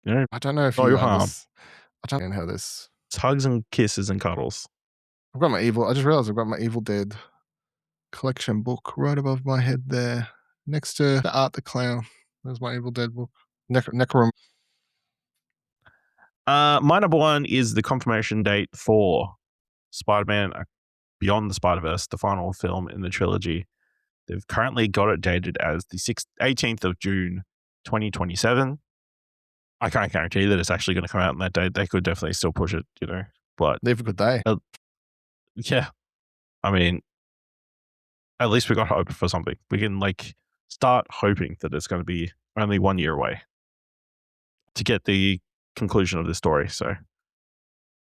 You know, I don't know if no you harm. I don't know how this. It's hugs and kisses and cuddles. I just realized I've got my Evil Dead collection book right above my head there, next to the Art the Clown. There's my Evil Dead book. Necrom. My number 1 is the confirmation date for Spider-Man Beyond the Spider-Verse, the final film in the trilogy. They've currently got it dated as the 18th of June, 2027. I can't guarantee that it's actually going to come out on that date. They could definitely still push it, you know, but Neither could they. yeah, I mean, at least we got hope for something. We can like start hoping that it's going to be only 1 year away to get the conclusion of this story. So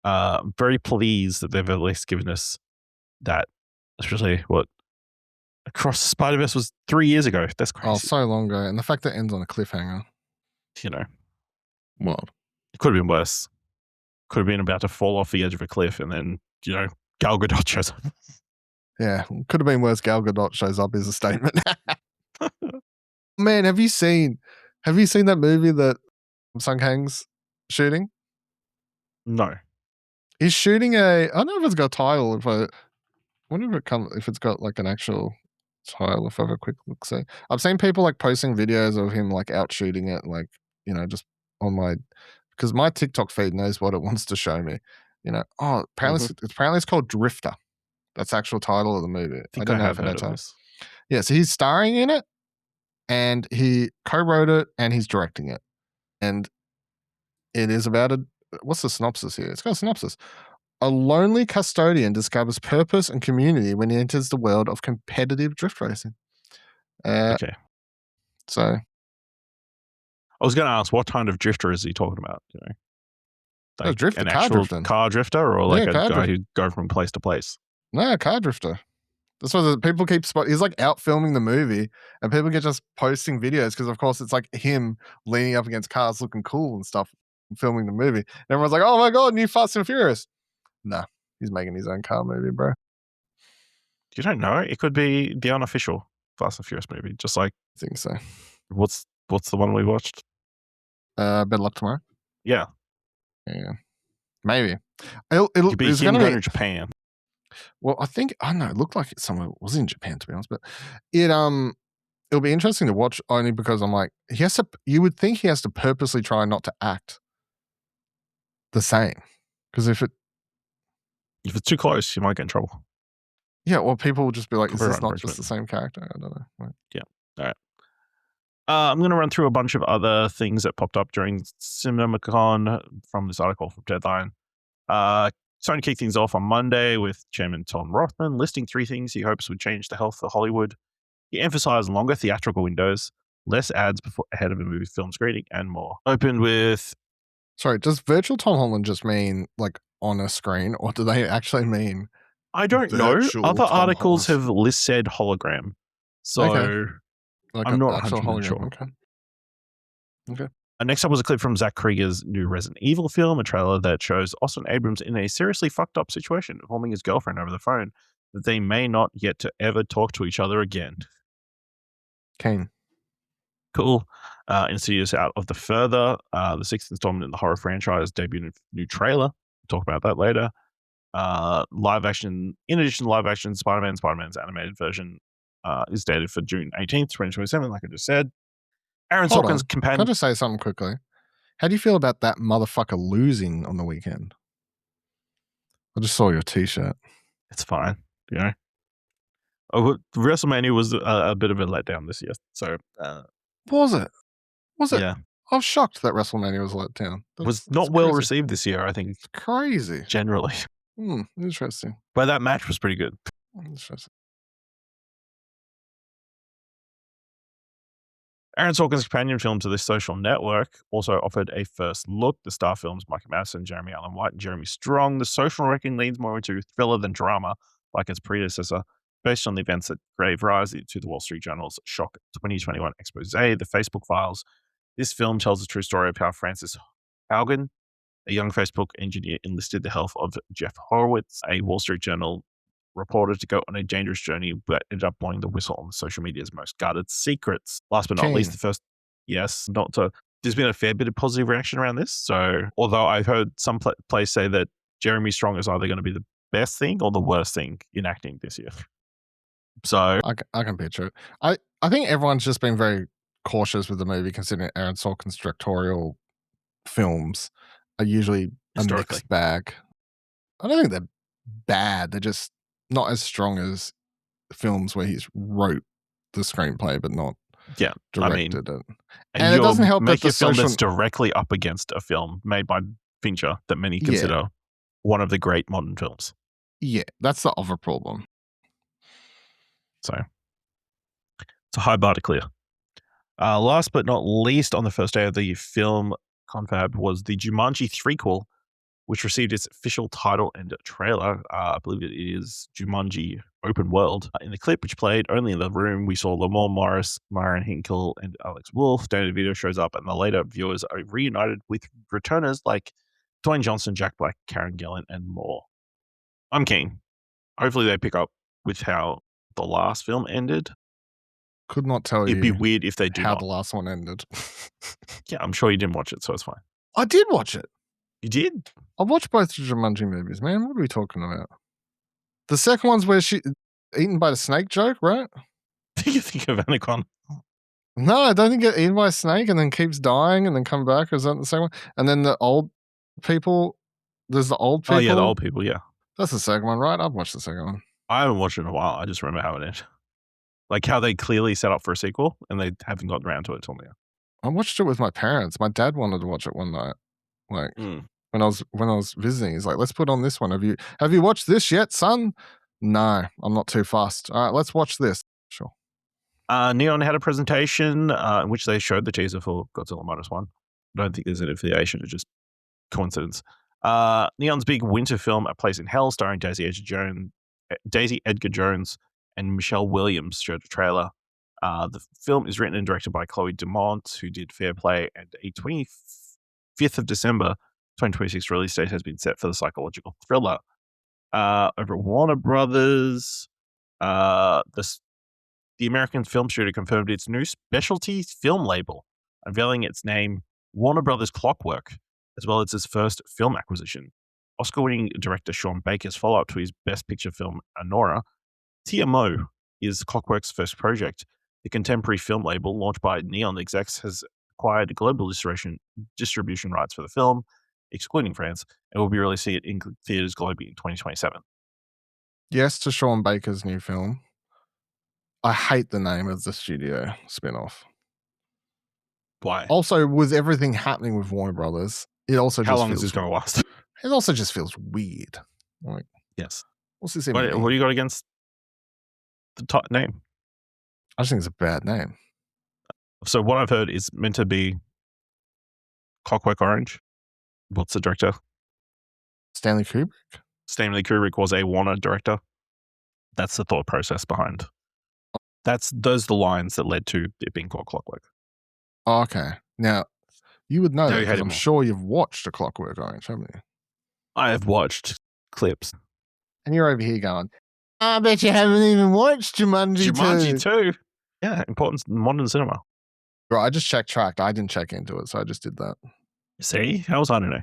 I'm very pleased that they've at least given us that, especially Across the Spider-Verse was 3 years ago. That's crazy. Oh, so long ago. And the fact that it ends on a cliffhanger. You know, What? it could have been worse. Could have been about to fall off the edge of a cliff, and then Gal Gadot shows up. Yeah, could have been worse. Gal Gadot shows up is a statement. Man, have you seen that movie that Sung Kang's shooting? No. He's shooting I don't know if it's got a title. I wonder if it's got like an actual title. If I have a quick look, so I've seen people like posting videos of him like out shooting it, like just on because my TikTok feed knows what it wants to show me. Apparently it's called Drifter. That's the actual title of the movie. I don't know if I heard of this. Yeah, so he's starring in it, and he co-wrote it, and he's directing it, and it is about what's the synopsis here? It's got a synopsis. A lonely custodian discovers purpose and community when he enters the world of competitive drift racing. Okay. So I was going to ask, what kind of drifter is he talking about? Like drifter, an car actual drifting. car drifter, or like Yeah, a car guy who go from place to place? No, car drifter. That's why the people keep he's like out filming the movie, and people get just posting videos because, of course, it's like him leaning up against cars, looking cool and stuff, filming the movie. And everyone's like, "Oh my god, new Fast and Furious!" Nah, he's making his own car movie, bro. You don't know. It could be the unofficial Fast and Furious movie. Just like, I think so. what's the one we watched? Better Luck Tomorrow. Yeah, maybe. It could be him going to Japan. Well, I don't know. It looked like it was in Japan, to be honest, but it'll be interesting to watch only because I'm like, you would think he has to purposely try not to act the same. Because if it's too close, you might get in trouble. Yeah, well, people will just be like, is this not Copyright just the same character? I don't know. Like, Yeah. All right. I'm going to run through a bunch of other things that popped up during CinemaCon from this article from Deadline. Starting to kick things off on Monday with Chairman Tom Rothman listing 3 things he hopes would change the health of Hollywood. He emphasized longer theatrical windows, less ads ahead of a movie film screening, and more. Opened with... Sorry, does virtual Tom Holland just mean like on a screen, or do they actually mean... I don't know. Other articles have said hologram. So okay. Like I'm not 100% sure. Okay. Next up was a clip from Zach Krieger's new Resident Evil film, a trailer that shows Austin Abrams in a seriously fucked up situation, informing his girlfriend over the phone that they may not get to ever talk to each other again. Kane. Cool. Insidious Out of the Further, the 6th installment in the horror franchise, debuted a new trailer. We'll talk about that later. Live action, in addition to live action, Spider-Man's animated version is dated for June 18th, 2027, like I just said. Aaron Sorkin's companion... Can I just say something quickly? How do you feel about that motherfucker losing on the weekend? I just saw your t-shirt. It's fine, WrestleMania was a bit of a letdown this year, so... Was it? Yeah. I was shocked that WrestleMania was let down. Was not well received this year, I think. It's crazy. Generally. Interesting. But that match was pretty good. Interesting. Aaron Sorkin's companion film to this social network also offered a first look. The star films Michael Madsen, Jeremy Allen White, and Jeremy Strong. The social reckoning leans more into thriller than drama, like its predecessor, based on the events that gave rise to the Wall Street Journal's Shock 2021 expose, The Facebook Files. This film tells the true story of how Francis Haugen, a young Facebook engineer, enlisted the help of Jeff Horowitz, a Wall Street Journal reporter, to go on a dangerous journey, but ended up blowing the whistle on social media's most guarded secrets. Last but not least, the first... Yes, there's been a fair bit of positive reaction around this. So, although I've heard some place say that Jeremy Strong is either going to be the best thing or the worst thing in acting this year. So... I can picture it. I think everyone's just been very cautious with the movie, considering Aaron Sorkin's directorial films are usually a mixed bag. I don't think they're bad. They're just not as strong as films where he's wrote the screenplay but not directed it. And it doesn't help that the film that's directly up against a film made by Fincher that many consider one of the great modern films. Yeah, that's the other problem. So it's a high bar to clear. Last but not least, on the first day of the film confab was the Jumanji threequel, which received its official title and trailer. I believe it is Jumanji Open World. In the clip, which played only in the room, we saw Lamar Morris, Myron Hinkle, and Alex Wolff. Danny DeVito shows up, and the later viewers are reunited with returners like Dwayne Johnson, Jack Black, Karen Gillan, and more. I'm keen. Hopefully they pick up with how the last film ended. Could not tell It'd be you weird if they do how not. the last one ended. Yeah, I'm sure you didn't watch it, so it's fine. I did watch it. You did? I watched both the Jumanji movies, man. What are we talking about? The second one's where she eaten by the snake joke, right? You think of Anaconda? No, I don't think get eaten by a snake and then keeps dying and then come back. Is that the second one? And then the old people. There's the old people. Oh yeah, the old people. Yeah, That's the second one, right? I've watched the second one. I haven't watched it in a while. I just remember how it ended. Like how they clearly set up for a sequel and they haven't gotten around to it till now. I watched it with my parents. My dad wanted to watch it one night. Like when I was visiting, he's like, "Let's put on this one. Have you watched this yet, son?" No, I'm not too fast. All right, let's watch this. Sure. Neon had a presentation in which they showed the teaser for Godzilla -1. I don't think there's an affiliation, it's just coincidence. Neon's big winter film, A Place in Hell, starring Daisy Edgar Jones and Michelle Williams, showed a trailer. The film is written and directed by Chloe Dumont, who did Fair Play, and a 25th of December 2026 release date has been set for the psychological thriller. Over at Warner Brothers, the American film studio confirmed its new specialty film label, unveiling its name, Warner Brothers Clockwork, as well as its first film acquisition. Oscar-winning director Sean Baker's follow-up to his Best Picture film, Anora, TMO, is Clockwork's first project. The contemporary film label, launched by Neon execs, has acquired global distribution rights for the film, excluding France, and will be releasing it in theaters globally in 2027. Yes to Sean Baker's new film. I hate the name of the studio spin-off. Why? Also, with everything happening with Warner Brothers, it also How just long feels, is this going to last? It also just feels weird. Like, Yes. what's this even What mean? do you got against the top name? I just think it's a bad name. So what I've heard is meant to be Clockwork Orange. What's the director? Stanley Kubrick? Stanley Kubrick was a Warner director. That's the thought process behind. Those are the lines that led to it being called Clockwork. Oh, okay. Now, you would know No, that you hate because it I'm more. sure you've watched A Clockwork Orange, haven't you? I have watched clips. And you're over here going, I bet you haven't even watched Jumanji 2. Jumanji 2. Yeah, important in modern cinema. Right, I just checked Trakt. I didn't check into it, so I just did that. See? How was I to know?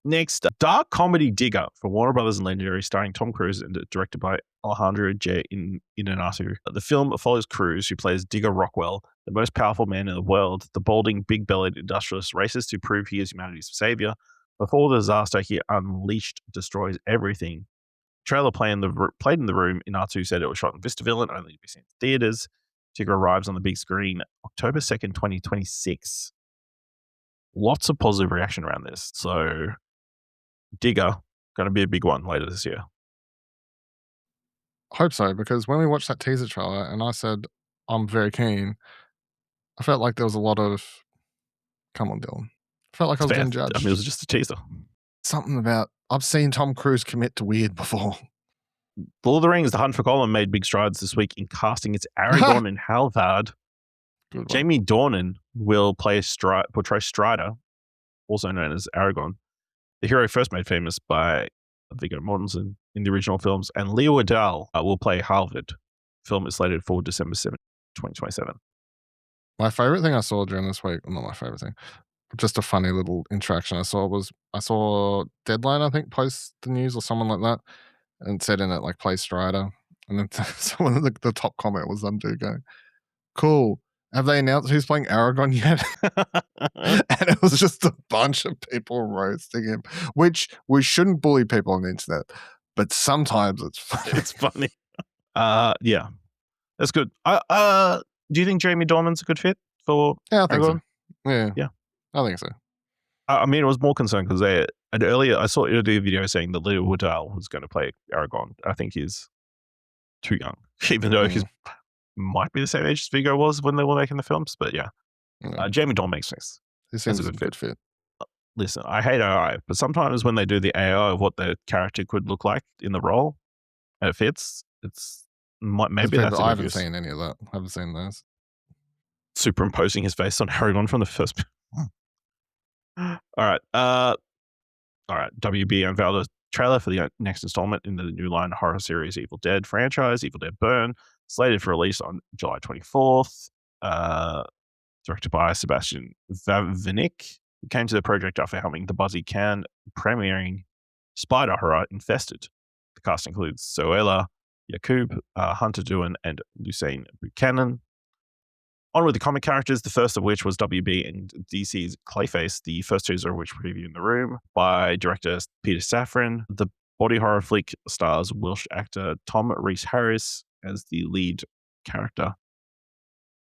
Next, dark comedy Digger for Warner Brothers and Legendary, starring Tom Cruise and directed by Alejandro J. Inarritu. The film follows Cruise, who plays Digger Rockwell, the most powerful man in the world. The balding, big-bellied industrialist races to prove he is humanity's savior. Before the disaster he unleashed destroys everything. Trailer played in the room. Inarritu said it was shot in Vista and only to be seen in theaters. Digger arrives on the big screen October 2nd, 2026. Lots of positive reaction around this. So Digger, going to be a big one later this year. I hope so, because when we watched that teaser trailer and I said, I'm very keen, I felt like there was a lot of, come on, Dylan. I felt like I was Fair. getting judged. I mean, it was just a teaser. Something about, I've seen Tom Cruise commit to weird before. Lord of the Rings, The Hunt for Gollum made big strides this week in casting its Aragorn and Halvard. Good one. Jamie Dornan will portray Strider, also known as Aragorn, the hero first made famous by Viggo Mortensen in the original films, and Leo Adal will play Halvard. The film is slated for December 7th, 2027. My favorite thing I saw during this week, well, not my favorite thing, just a funny little interaction I saw Deadline, I think, post the news or someone like that, and said in it, like, play Strider. And then someone in the top comment was some dude going, cool. Have they announced who's playing Aragorn yet? And it was just a bunch of people roasting him, which we shouldn't bully people on the internet, but sometimes it's funny. It's funny. Yeah, that's good. Do you think Jamie Dornan's a good fit for Yeah, I think Aragorn? so. Yeah. I think so. I mean, it was more concerned because earlier I saw a video saying that Leo Adal was going to play Aragorn. I think he's too young, even though he's might be the same age as Viggo was when they were making the films. But yeah, Yeah. Jamie Dornan makes sense. He seems a a good good fit. listen, I hate AI, but sometimes when they do the AI of what the character could look like in the role and it fits, maybe that's a I good haven't use. seen any of that. I haven't seen those. Superimposing his face on Harrigan from the first. All right. All right. WB unveiled a trailer for the next installment in the new line horror series Evil Dead franchise, Evil Dead Burn, slated for release on July 24th. Directed by Sebastian Vavinik, who came to the project after helming the buzzy Cannes premiering spider horror Infested. The cast includes Zoella Yacoub, Hunter Doohan, and Lucene Buchanan. On with the comic characters, the first of which was WB and DC's Clayface, the first two of which preview in the room by director Peter Safran. The body horror flick stars Welsh actor Tom Rhys-Harris as the lead character.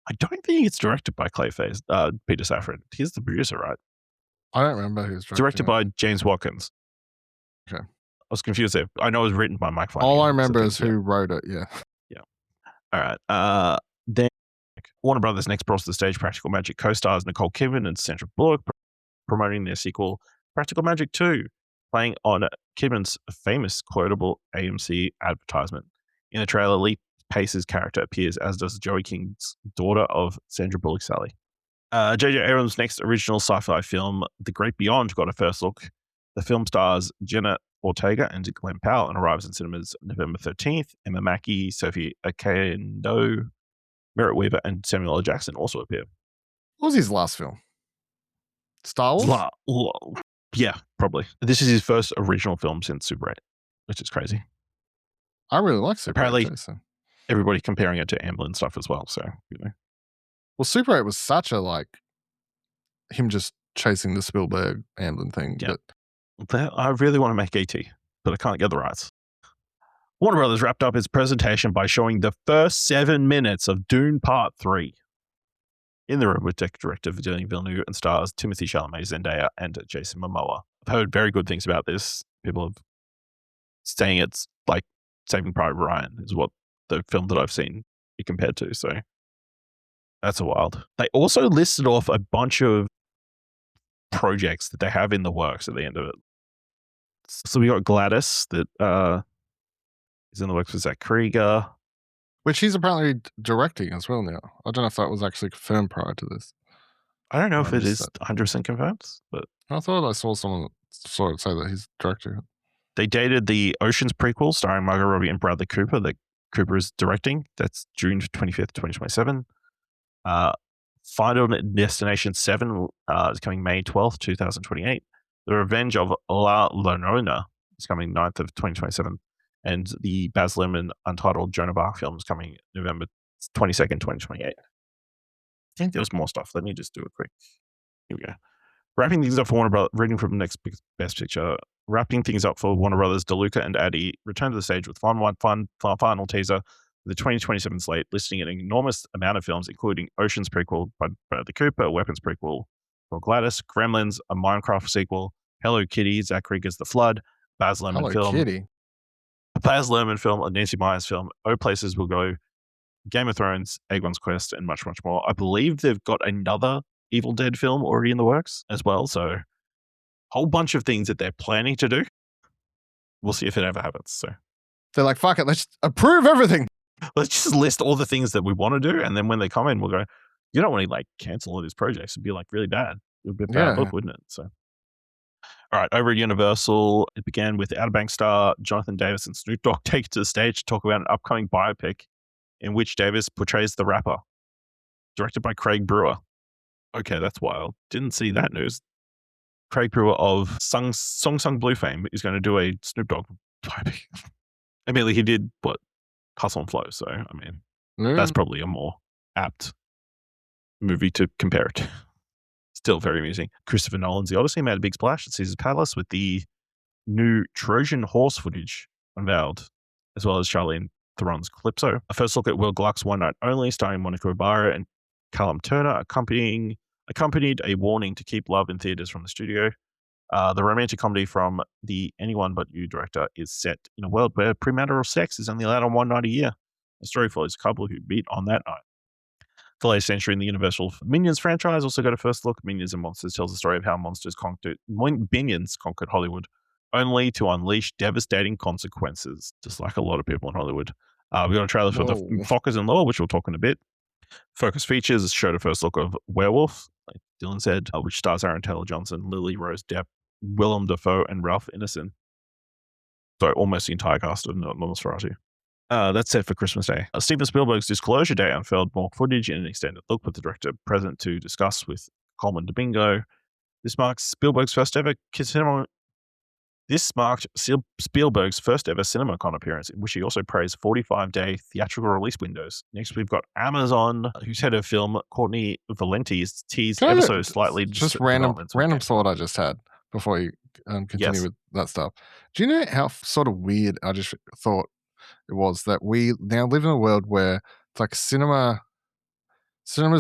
I don't think it's directed by Clayface, Peter Safran. He's the producer, right? I don't remember who's Directed by James Watkins. Okay. I was confused there. I know it was written by Mike Flanagan. All I remember is who wrote it. Yeah. All right. Then Warner Brothers next brought to the stage Practical Magic co-stars Nicole Kidman and Sandra Bullock, promoting their sequel Practical Magic 2, playing on Kidman's famous quotable AMC advertisement. In the trailer, Lee Pace's character appears, as does Joey King's daughter of Sandra Bullock, Sally. J.J. Abrams' next original sci-fi film, The Great Beyond, got a first look. The film stars Jenna Ortega and Glenn Powell and arrives in cinemas November 13th. Emma Mackey, Sophie Okonedo, Merritt Weaver, and Samuel L. Jackson also appear. What was his last film? Star Wars? Yeah, probably. This is his first original film since Super 8, which is crazy. I really like Super 8. Apparently, too, so. everybody comparing it to Amblin stuff as well. So, Well, Super 8 was such a him just chasing the Spielberg Amblin thing. Yeah. But I really want to make E.T., but I can't get the rights. Warner Brothers wrapped up its presentation by showing the first 7 minutes of Dune Part 3. In the room with director Denis Villeneuve and stars Timothée Chalamet, Zendaya, and Jason Momoa. I've heard very good things about this. People have saying it's like Saving Private Ryan is what the film that I've seen it compared to. So that's a wild. They also listed off a bunch of projects that they have in the works at the end of it. So we got Gladys that is in the works with Zach Krieger. which he's apparently directing as well now. I don't know if that was actually confirmed prior to this. I don't know if it missed is 100% confirmed, but I thought I saw someone sort of say that he's directing it. they dated the Oceans prequel starring Margot Robbie and Bradley Cooper that Cooper is directing. That's June 25th, 2027. Final Destination 7 is coming May 12th, 2028. The Revenge of La Llorona is coming 9th of 2027. And the Baz Luhrmann Untitled Joan of Arc film is coming November 22nd, 2028. I think there was more stuff. Let me just do a quick. Here we go. Wrapping things up for Warner Brothers, reading from Next Best Picture. Wrapping things up for Warner Brothers, DeLuca and Addy return to the stage with final teaser. The 2027 slate listing an enormous amount of films, including Oceans prequel by Bradley Cooper, Weapons prequel for Gladys, Gremlins, a Minecraft sequel, Hello Kitty, Zach Krieger's The Flood, Baz Luhrmann film, Kitty. a Baz Luhrmann film, a Nancy Myers film, Oh Places Will Go, Game of Thrones, Egon's Quest, and much, much more. I believe they've got another Evil Dead film already in the works as well. So a whole bunch of things that they're planning to do. We'll see if it ever happens. So They're like, fuck it, let's approve everything. let's just list all the things that we want to do. And then when they come in, we'll go, you don't want to like cancel all these projects. It'd be like really bad. It would be a bad look, wouldn't it? So, all right, over at Universal, it began with Outer Banks star Jonathan Davis and Snoop Dogg take to the stage to talk about an upcoming biopic in which Davis portrays the rapper, directed by Craig Brewer. Okay, that's wild. Didn't see that news. Craig Brewer of Song Sung Blue fame is going to do a Snoop Dogg biopic. I mean, he did what? Hustle and Flow. So, I mean, that's probably a more apt movie to compare it to. Still very amusing. Christopher Nolan's The Odyssey made a big splash at Caesar's Palace with the new Trojan horse footage unveiled, as well as Charlene Theron's Calypso. A first look at Will Gluck's One Night Only, starring Monica Ibarra and Callum Turner, accompanied a warning to keep love in theaters from the studio. The romantic comedy from the Anyone But You director is set in a world where premarital sex is only allowed on one night a year. The story follows a couple who meet on that night. The latest entry in the Universal Minions franchise also got a first look. Minions and Monsters tells the story of how Minions conquered Hollywood, only to unleash devastating consequences, just like a lot of people in Hollywood. We got a trailer for the Whoa. Fockers in Law, which we'll talk in a bit. Focus Features showed a first look of Werewolf, like Dylan said, which stars Aaron Taylor Johnson, Lily Rose Depp, Willem Dafoe, and Ralph Ineson. So almost the entire cast of Nosferatu. That's set for Christmas Day. Steven Spielberg's Disclosure Day unveiled more footage in an extended look with the director present to discuss with Coleman Domingo. This marked Spielberg's first ever CinemaCon appearance, in which he also praised 45-day theatrical release windows. Next, we've got Amazon, whose head of film, Courtney Valenti, has teased ever so slightly. Just random thought I just had before you continue with that stuff. Do you know how sort of weird I just thought it was that we now live in a world where it's like cinemas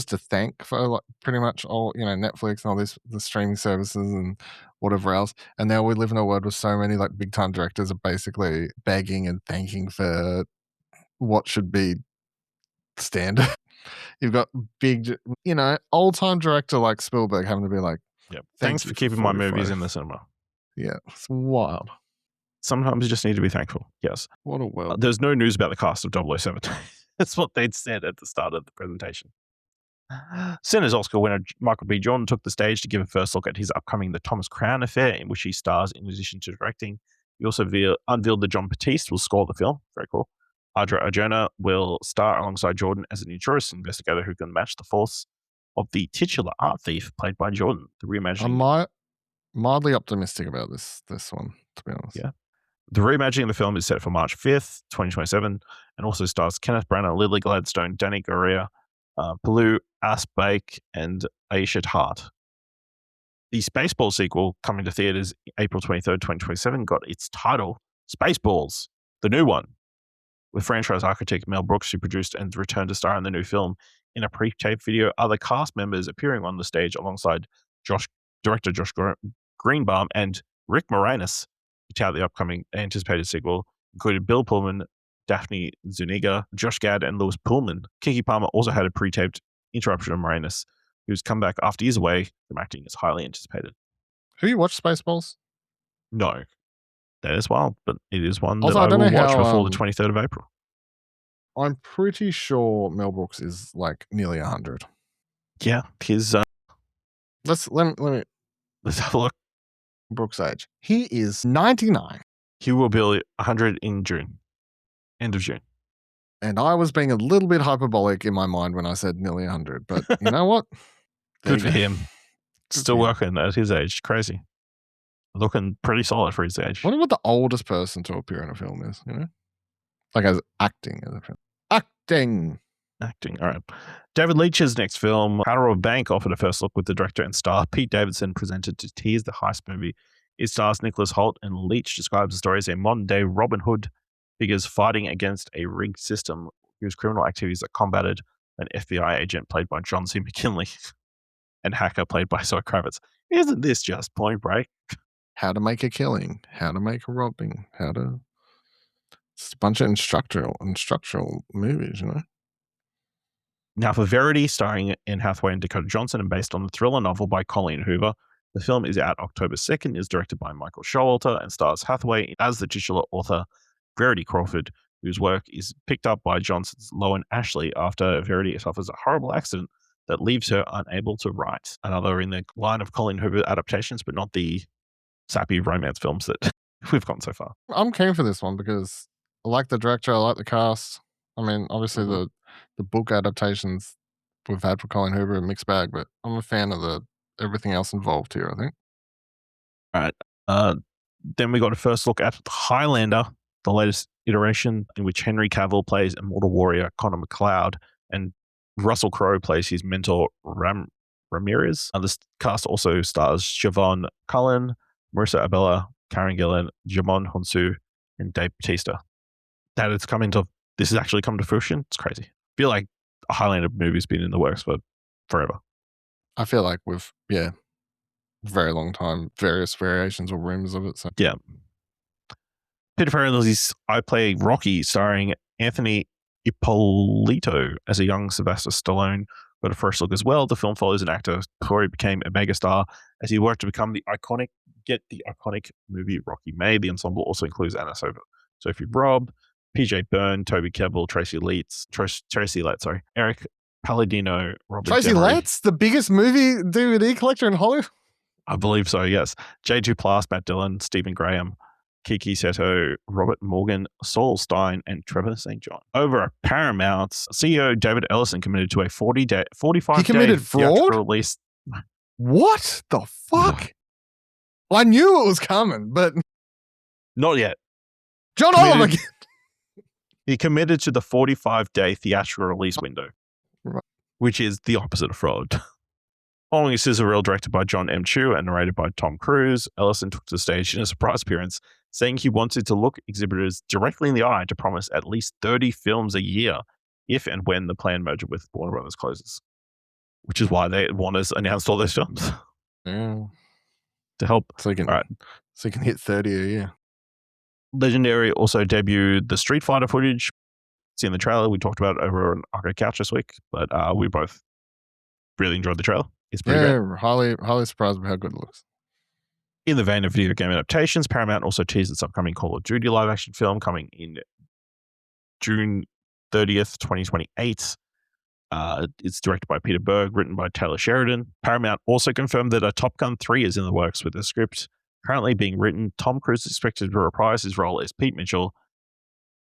to thank for like pretty much all, Netflix and all the streaming services and whatever else. And now we live in a world where so many like big time directors are basically begging and thanking for what should be standard. You've got big, old time director like Spielberg having to be like, Yep. Thanks for keeping my movies 45. in the cinema. Yeah, it's wild. Sometimes you just need to be thankful. Yes. What a world. There's no news about the cast of 007. That's what they'd said at the start of the presentation. Sinners Oscar winner Michael B. Jordan took the stage to give a first look at his upcoming The Thomas Crown Affair, in which he stars in addition to directing. He also unveiled that John Batiste will score the film. Very cool. Audra Arjona will star alongside Jordan as an insurance investigator who can match the force of the titular art thief played by Jordan. The reimagining. I'm mildly optimistic about this one, to be honest. Yeah. The reimagining of the film is set for March 5th, 2027, and also stars Kenneth Branagh, Lily Gladstone, Danny Gurria, Palu Asbake, and Aisha Hart. The Spaceballs sequel, coming to theaters April 23rd, 2027, got its title, Spaceballs, the new one, with franchise architect Mel Brooks, who produced and returned to star in the new film. In a pre-tape video, other cast members appearing on the stage alongside director Josh Greenbaum and Rick Moranis to tout the upcoming anticipated sequel, included Bill Pullman, Daphne Zuniga, Josh Gad, and Lewis Pullman. Kiki Palmer also had a pre-taped interruption of Moranis, who's come back after years away from acting, is highly anticipated. Have you watched Spaceballs? No, that is wild, but it is one Also, that I don't will know watch how, before the 23rd of April. I'm pretty sure Mel Brooks is like nearly 100. Yeah, his Let me let's have a look. Brooks' age. He is 99. He will be 100 in June, end of June. And I was being a little bit hyperbolic in my mind when I said nearly 100. But you know what? There Good you for go. him. Still working at his age. Crazy. Looking pretty solid for his age. I wonder what the oldest person to appear in a film is, Like as acting as a film. Acting. All right. David Leitch's next film, Powder of Bank, offered a first look with the director and star Pete Davidson presented to tease the heist movie. It stars Nicholas Hoult, and Leitch describes the story as a modern-day Robin Hood figures fighting against a rigged system whose criminal activities are combated by an FBI agent played by John C. McKinley and hacker played by Zoe Kravitz. Isn't this just Point Break? How to make a killing. How to make a robbing. It's a bunch of instructional movies, Now, for Verity, starring Anne Hathaway and Dakota Johnson, and based on the thriller novel by Colleen Hoover, the film is out October 2nd, is directed by Michael Showalter, and stars Hathaway as the titular author, Verity Crawford, whose work is picked up by Johnson's Loan Ashley after Verity suffers a horrible accident that leaves her unable to write. Another in the line of Colleen Hoover adaptations, but not the sappy romance films that we've gotten so far. I'm keen for this one because I like the director, I like the cast. I mean, obviously the book adaptations we've had for Colin Hoover a mixed bag, but I'm a fan of everything else involved here, I think. All right. Then we got a first look at Highlander, the latest iteration in which Henry Cavill plays immortal warrior Connor McLeod and Russell Crowe plays his mentor Ramirez. This cast also stars Siobhan Cullen, Marissa Abella, Karen Gillan, Jamon Honsu, and Dave Bautista. This has actually come to fruition. It's crazy. I feel like a Highlander movie's been in the works for forever. I feel like very long time, various variations or rumors of it. So yeah. Peter Farrelly's I Play Rocky, starring Anthony Ippolito as a young Sylvester Stallone, But a first look as well, the film follows an actor before he became a megastar as he worked to become the iconic movie Rocky made. The ensemble also includes Anna Sophie Robb, PJ Byrne, Toby Kebbell, Tracy Letts, Eric Palladino, Robert Tracy Demery. Letts, the biggest movie DVD collector in Hollywood. I believe so, yes. J. Duplass, Matt Dillon, Stephen Graham, Kiki Seto, Robert Morgan, Saul Stein, and Trevor St. John. Over at Paramount, CEO David Ellison committed to a 45-day He committed fraud? theatrical release. What the fuck? I knew it was coming, but Not yet. John Committed- Oliver. He committed to the 45-day theatrical release window, Right. which is the opposite of fraud. Following a sizzle reel directed by John M. Chu and narrated by Tom Cruise, Ellison took to the stage in a surprise appearance, saying he wanted to look exhibitors directly in the eye to promise at least 30 films a year if and when the planned merger with Warner Brothers closes, which is why Warner's announced all those films Yeah. to help. So you can, All right. so you can hit 30 a year. Legendary also debuted the Street Fighter footage. It's in the trailer. We talked about it over on Arcade Couch this week, but we both really enjoyed the trailer. It's pretty great. Yeah, highly surprised by how good it looks. In the vein of video game adaptations, Paramount also teased its upcoming Call of Duty live action film coming in June 30th, 2028. It's directed by Peter Berg, written by Taylor Sheridan. Paramount also confirmed that a Top Gun 3 is in the works with the script currently being written. Tom Cruise is expected to reprise his role as Pete Mitchell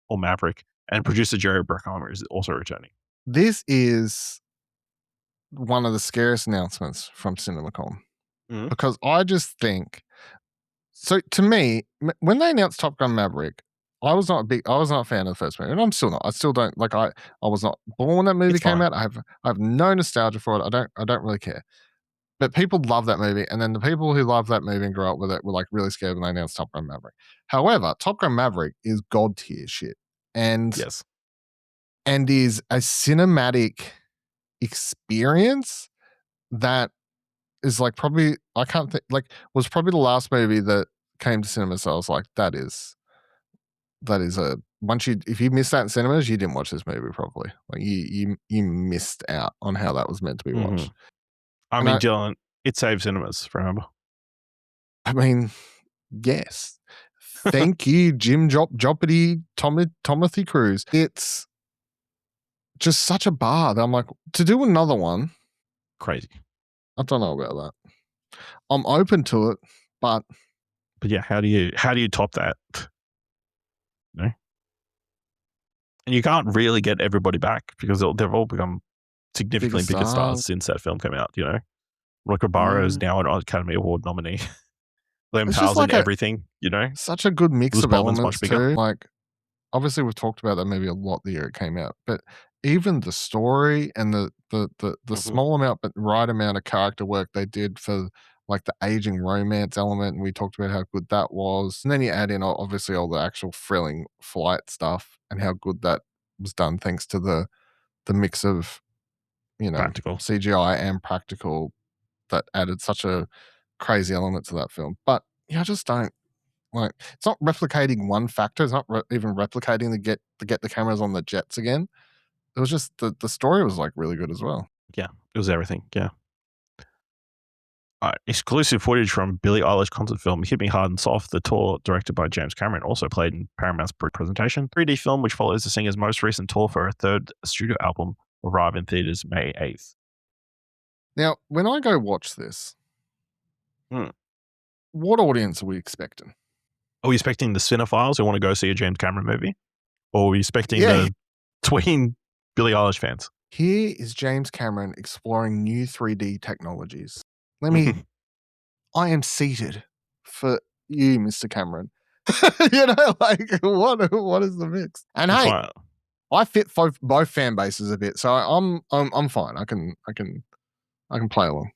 or Maverick, and producer Jerry Bruckheimer is also returning. This is one of the scariest announcements from CinemaCon Mhm. because I just think so. To me, when they announced Top Gun Maverick, I was not a fan of the first movie, and I'm still not. I still don't like. I was not born when that movie It's came fine. out. I have no nostalgia for it. I don't really care. But people love that movie, and then the people who love that movie and grew up with it were like really scared when they announced Top Gun Maverick. However, Top Gun Maverick is god tier shit, and Yes. is a cinematic experience that is like probably I can't think like was probably the last movie that came to cinema. So I was like, that is a if you missed that in cinemas, you didn't watch this movie probably. Like you missed out on how that was meant to be watched. I And mean, Dylan, it saved cinemas, remember? I mean, yes. Thank you, Jim Joppity, Timothy Cruise. It's just such a bar that I'm like, to do another one, Crazy. I don't know about that. I'm open to it, but But yeah, how do you top that? No? And you can't really get everybody back because they've all become significantly bigger stars since that film came out, you know? Roger Barra is now an Academy Award nominee. Liam It's just Powell's like in everything, you know? such a good mix Bruce of Baldwin's elements much bigger. too. Like, obviously, we've talked about that maybe a lot the year it came out, but even the story and the small amount but right amount of character work they did for like the aging romance element, and we talked about how good that was. And then you add in obviously all the actual thrilling flight stuff and how good that was done thanks to the mix of Practical. CGI and practical that added such a crazy element to that film. But yeah, I just don't like. It's not replicating one factor. It's not even replicating the get the cameras on the jets again. It was just the story was like really good as well. Yeah, it was everything. Yeah. Exclusive footage from Billie Eilish concert film Hit Me Hard and Soft, the tour directed by James Cameron, also played in Paramount's presentation. 3D film, which follows the singer's most recent tour for her third studio album, will arrive in theaters May 8th. Now, when I go watch this, Hmm. what audience are we expecting? Are we expecting the cinephiles who want to go see a James Cameron movie? Or are we expecting Yeah. the tween Billie Eilish fans? Here is James Cameron exploring new 3D technologies. Let me. I am seated for you, Mr. Cameron. Like what is the mix? And That's hey, why- I fit both fan bases a bit, so I'm fine. I can play along.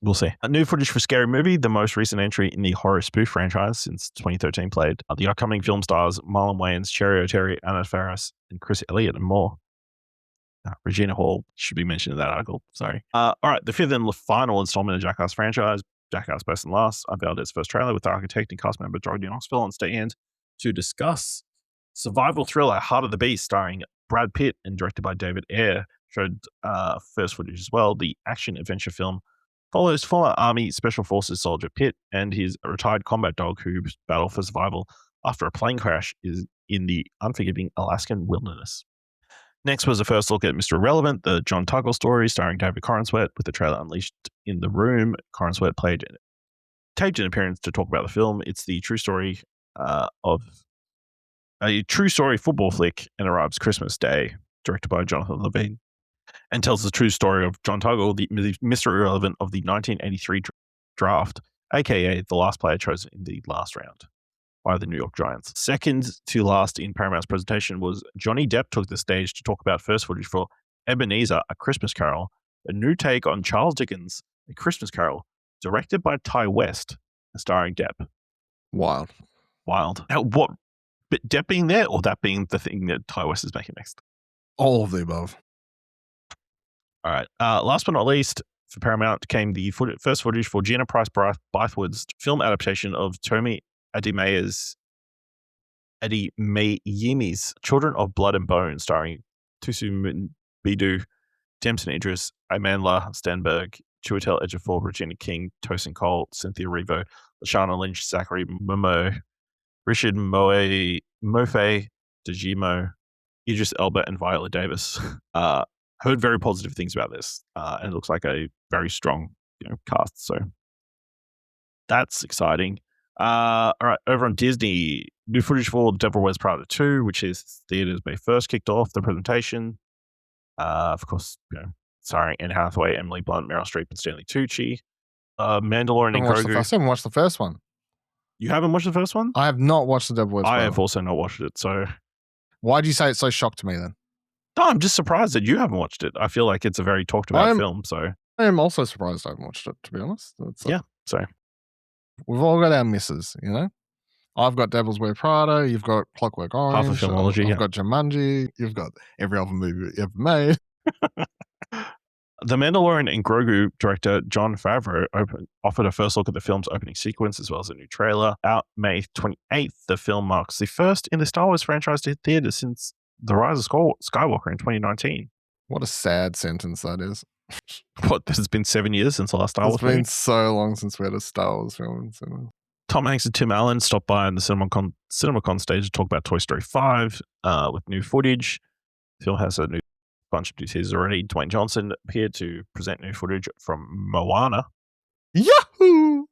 We'll see. A new footage for Scary Movie, the most recent entry in the horror spoof franchise since 2013 played. The upcoming film stars Marlon Wayans, Cherie Henriques, Anna Faris, and Chris Elliott, and more. Regina Hall should be mentioned in that article. Sorry. All right, the fifth and final installment of Jackass franchise, Jackass Best and Last, unveiled its first trailer with the architect and cast member Jordan Knoxville on stand to discuss survival thriller Heart of the Beast, starring Brad Pitt and directed by David Ayer, showed first footage as well. The action adventure film follows former Army Special Forces soldier Pitt and his retired combat dog who battle for survival after a plane crash is in the unforgiving Alaskan wilderness. Next was a first look at Mr. Irrelevant, the John Tuggle story starring David Corenswet with the trailer unleashed in the room. Corenswet taped an appearance to talk about the film. It's the true story of a true story football flick and arrives Christmas Day, directed by Jonathan Levine, and tells the true story of John Tuggle, the Mr. Irrelevant of the 1983 draft, aka the last player chosen in the last round by the New York Giants. Second to last in Paramount's presentation was Johnny Depp took the stage to talk about first footage for Ebenezer, A Christmas Carol, a new take on Charles Dickens' A Christmas Carol, directed by Ty West, starring Depp. Wild. Now, what? But Depp being there, or that being the thing that Ty West is making next? All of the above. All right. Last but not least, for Paramount came the first footage for Gina Price Bythewood's film adaptation of Tomi Adeyemi's Children of Blood and Bone, starring Tusu Bidu, Damson Idris, Amandla Stenberg, Chiwetel Ejiofor, Regina King, Tosin Cole, Cynthia Erivo, Lashana Lynch, Zachary Momo, Richard Mofe Dejimo, Idris Elba, and Viola Davis. Heard very positive things about this, and it looks like a very strong, cast. So that's exciting. All right, over on Disney, new footage for The Devil Wears Prada 2, which is theaters May 1st kicked off the presentation. Of course, starring Anne Hathaway, Emily Blunt, Meryl Streep, and Stanley Tucci. Mandalorian and Grogu. I haven't watched the first one. You haven't watched the first one? I have not watched The Devil Wears Prada. I have also not watched it. So why do you say it's so shocked to me then? No, I'm just surprised that you haven't watched it. I feel like it's a very talked about film. So I am also surprised I haven't watched it, to be honest. So we've all got our misses, I've got Devil's Wear Prada. You've got Clockwork Orange. Half a filmology. I've got Jumanji. You've got every other movie you ever made. The Mandalorian and Grogu director Jon Favreau offered a first look at the film's opening sequence as well as a new trailer. Out May 28th, the film marks the first in the Star Wars franchise to hit theaters since The Rise of Skywalker in 2019. What a sad sentence that is. What, this has been 7 years since the last Star Wars It's been so long since we had a Star Wars film in cinema. Tom Hanks and Tim Allen stopped by on the CinemaCon stage to talk about Toy Story 5 with new footage. The film has a bunch of new teasers already. Dwayne Johnson appeared to present new footage from Moana. Yahoo!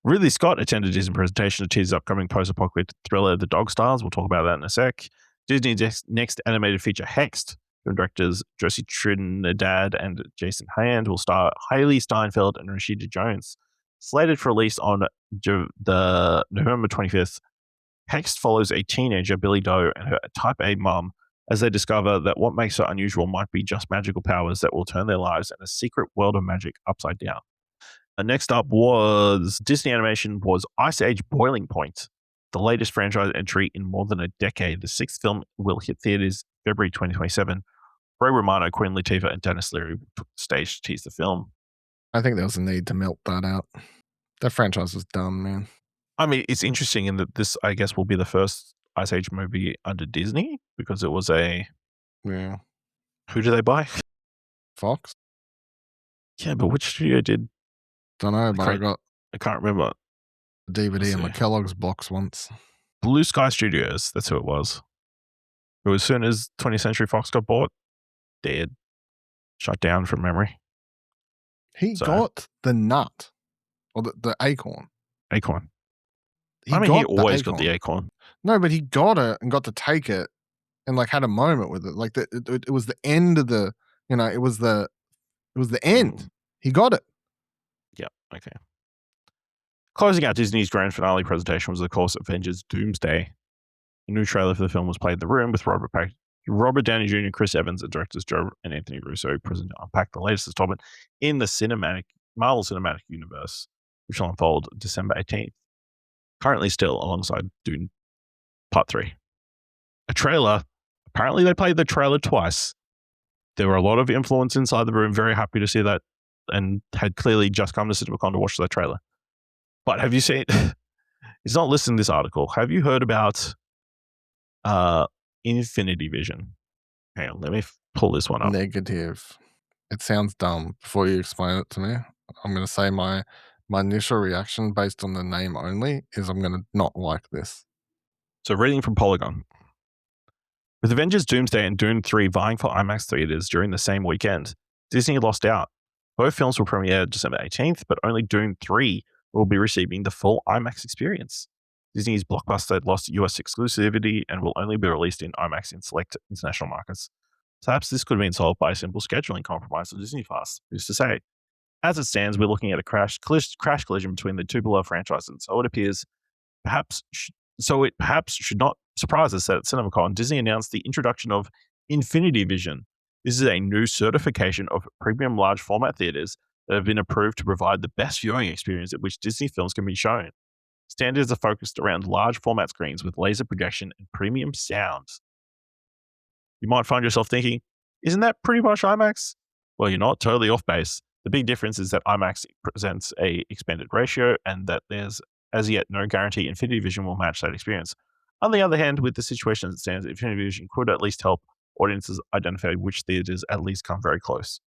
Ridley Scott attended his presentation to tease upcoming post-apocalyptic thriller The Dog Stars. We'll talk about that in a sec. Disney's next animated feature, Hexed, from directors Josie Trinidad and Jason Hand, will star Hailey Steinfeld and Rashida Jones. Slated for release on the November 25th, Hexed follows a teenager, Billy Doe, and her type A mom as they discover that what makes her unusual might be just magical powers that will turn their lives and a secret world of magic upside down. And next up was Disney Animation was Ice Age Boiling Point, the latest franchise entry in more than a decade. The sixth film will hit theaters February 2027. Ray Romano, Queen Latifah, and Dennis Leary took the stage to tease the film. I think there was a need to melt that out. That franchise was dumb, man. I mean, it's interesting in that this, I guess, will be the first Ice Age movie under Disney because it was a... Yeah. Who did they buy? Fox? Yeah, but which studio did... Don't know, but I can't remember. A DVD in my Kellogg's box once. Blue Sky Studios, that's who it was. But as soon as 20th Century Fox got bought, dead. Shut down from memory. He got the nut. Or the acorn. Acorn. He always got the acorn. No, but he got it and got to take it and had a moment with it. Like it was the end of the, it was the end. He got it. Yeah. Okay. Closing out Disney's grand finale presentation was, of course, Avengers Doomsday. A new trailer for the film was played in the room with Robert Downey Jr., Chris Evans, and directors Joe and Anthony Russo present to unpack the latest installment in the Marvel Cinematic Universe, which will unfold December 18th. Currently still alongside Dune Part 3. A trailer. Apparently they played the trailer twice. There were a lot of influence inside the room. Very happy to see that, and had clearly just come to CinemaCon to watch that trailer. But have you seen... It's not listed in this article. Have you heard about Infinity Vision? Hang on, let me pull this one up. Negative. It sounds dumb. Before you explain it to me, I'm going to say my initial reaction based on the name only is I'm going to not like this. So reading from Polygon. With Avengers Doomsday and Dune 3 vying for IMAX theaters during the same weekend, Disney lost out. Both films will premiere December 18th, but only Dune 3 will be receiving the full IMAX experience. Disney's blockbuster lost US exclusivity and will only be released in IMAX in select international markets. Perhaps this could have been solved by a simple scheduling compromise of Disney Plus. Who's to say? As it stands, we're looking at a crash collision between the two beloved franchises. So it appears perhaps should not surprise us that at CinemaCon, Disney announced the introduction of Infinity Vision. This is a new certification of premium large format theaters that have been approved to provide the best viewing experience at which Disney films can be shown. Standards are focused around large format screens with laser projection and premium sound. You might find yourself thinking, isn't that pretty much IMAX? Well, you're not totally off base. The big difference is that IMAX presents a expanded ratio and that there's as yet no guarantee Infinity Vision will match that experience. On the other hand, with the situation as it stands, Infinity Vision could at least help audiences identify which theaters at least come very close.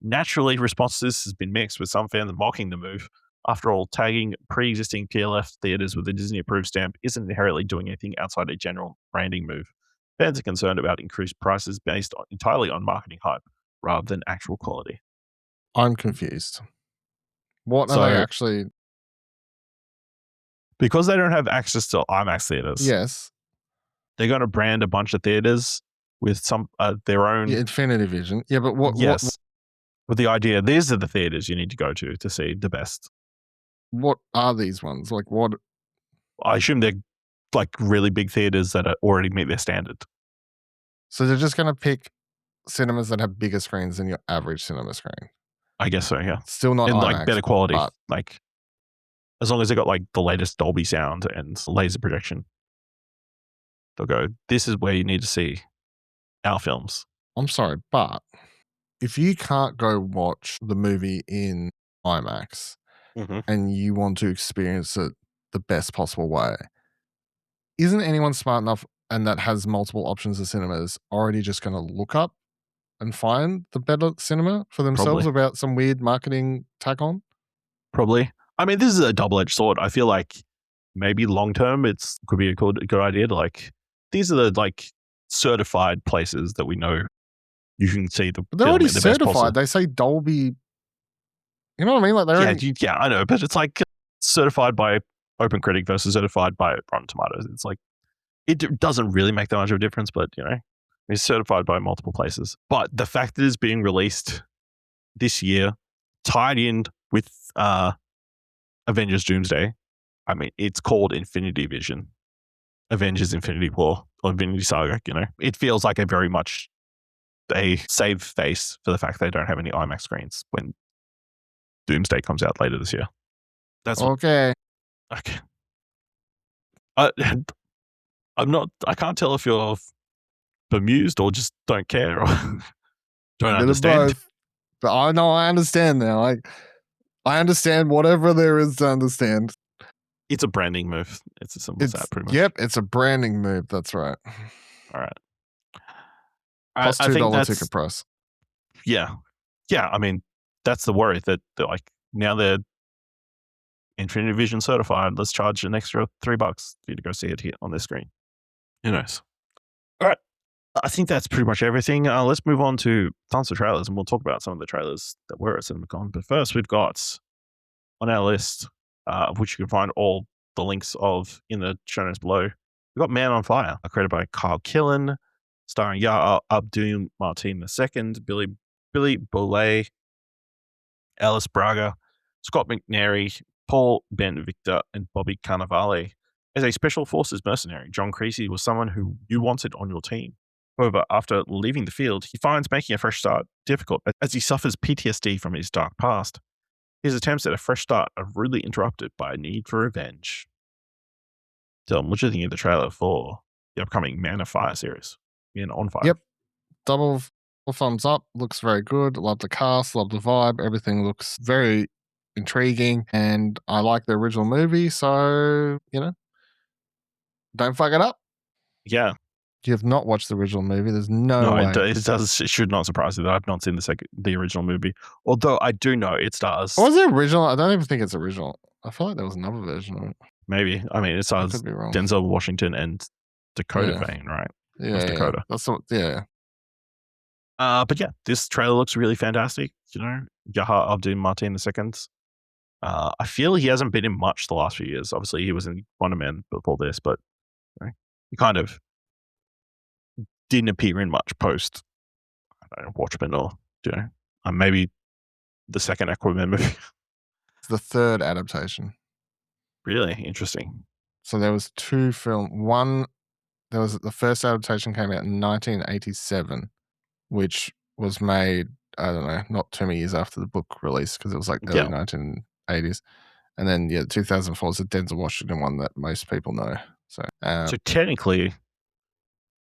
Naturally, response to this has been mixed, with some fans mocking the move. After all, tagging pre-existing PLF theaters with a Disney-approved stamp isn't inherently doing anything outside a general branding move. Fans are concerned about increased prices based entirely on marketing hype rather than actual quality. I'm confused. What are they actually? Because they don't have access to IMAX theaters. Yes. They're going to brand a bunch of theaters with some their own Infinity Vision. Yeah, but what? Yes. What, with the idea, these are the theaters you need to go to see the best. What are these ones? Like what? I assume they're like really big theaters that already meet their standard. So they're just going to pick cinemas that have bigger screens than your average cinema screen. I guess so, yeah. Still not and IMAX, like better quality, but like as long as they got like the latest Dolby sound and laser projection, they'll go, this is where you need to see our films. I'm sorry, but if you can't go watch the movie in IMAX and you want to experience it the best possible way, isn't anyone smart enough and that has multiple options of cinemas already just going to look up and find the better cinema for themselves Probably. without some weird marketing tack on? Probably. I mean, this is a double-edged sword. I feel like maybe long-term could be a good idea to like, these are the like certified places that we know you can see the But they're film already in the best possible. certified. They say Dolby. You know what I mean? Like they're already... Yeah, I know, but it's like certified by OpenCritic versus certified by Rotten Tomatoes. It's like, it doesn't really make that much of a difference, but you know, it's certified by multiple places. But the fact that it's being released this year, tied in with Avengers Doomsday, I mean, it's called Infinity Vision, Avengers Infinity War, or Infinity Saga, you know. It feels like a very much a save face for the fact they don't have any IMAX screens when Doomsday comes out later this year. That's okay. Okay. I can't tell if you're bemused or just don't care or don't understand. Both. But I know I understand now. Like I understand whatever there is to understand. It's a branding move. It's as simple as that, pretty much. Yep, it's a branding move. That's right. All right. Plus $2 ticket price. Yeah. Yeah, I mean, that's the worry that they're like, now they're Infinity Vision certified. Let's charge an extra $3 for you to go see it here on this screen. Who knows? All right. I think that's pretty much everything. Let's move on to tons of trailers, and we'll talk about some of the trailers that were at CinemaCon. But first, we've got on our list, of which you can find all the links of in the show notes below, we've got Man on Fire, created by Kyle Killen, starring Yahya Abdul-Mateen II, Billy Boulay, Alice Braga, Scott McNairy, Paul Ben Victor, and Bobby Cannavale. As a special forces mercenary, John Creasy was someone who you wanted on your team. However, after leaving the field, he finds making a fresh start difficult as he suffers PTSD from his dark past. His attempts at a fresh start are rudely interrupted by a need for revenge. Dylan, what do you think of the trailer for the upcoming Man of Fire series? Man on Fire. Yep. Double thumbs up. Looks very good. Love the cast. Love the vibe. Everything looks very intriguing. And I like the original movie. So, you know, don't fuck it up. Yeah. You have not watched the original movie. There's no No, way. it should not surprise you that I've not seen the original movie. Although I do know it stars. What was the original? I don't even think it's original. I feel like there was another version of it. Maybe. I mean, it I stars could be wrong. Denzel Washington and Dakota Yeah. Fanning, right? Yeah, Dakota. That's what. Yeah. But yeah, this trailer looks really fantastic. You know, Yaha Abdul Martin II. I feel he hasn't been in much the last few years. Obviously, he was in Wonder Man before this, but you know, he kind of didn't appear in much post I don't know, Watchmen or maybe the second Aquaman movie. It's the third adaptation. Really interesting. So there was two film. There was the first adaptation came out in 1987, which was made, I don't know, not too many years after the book release because it was like early 1980s. And then 2004 is the Denzel Washington one that most people know. So technically,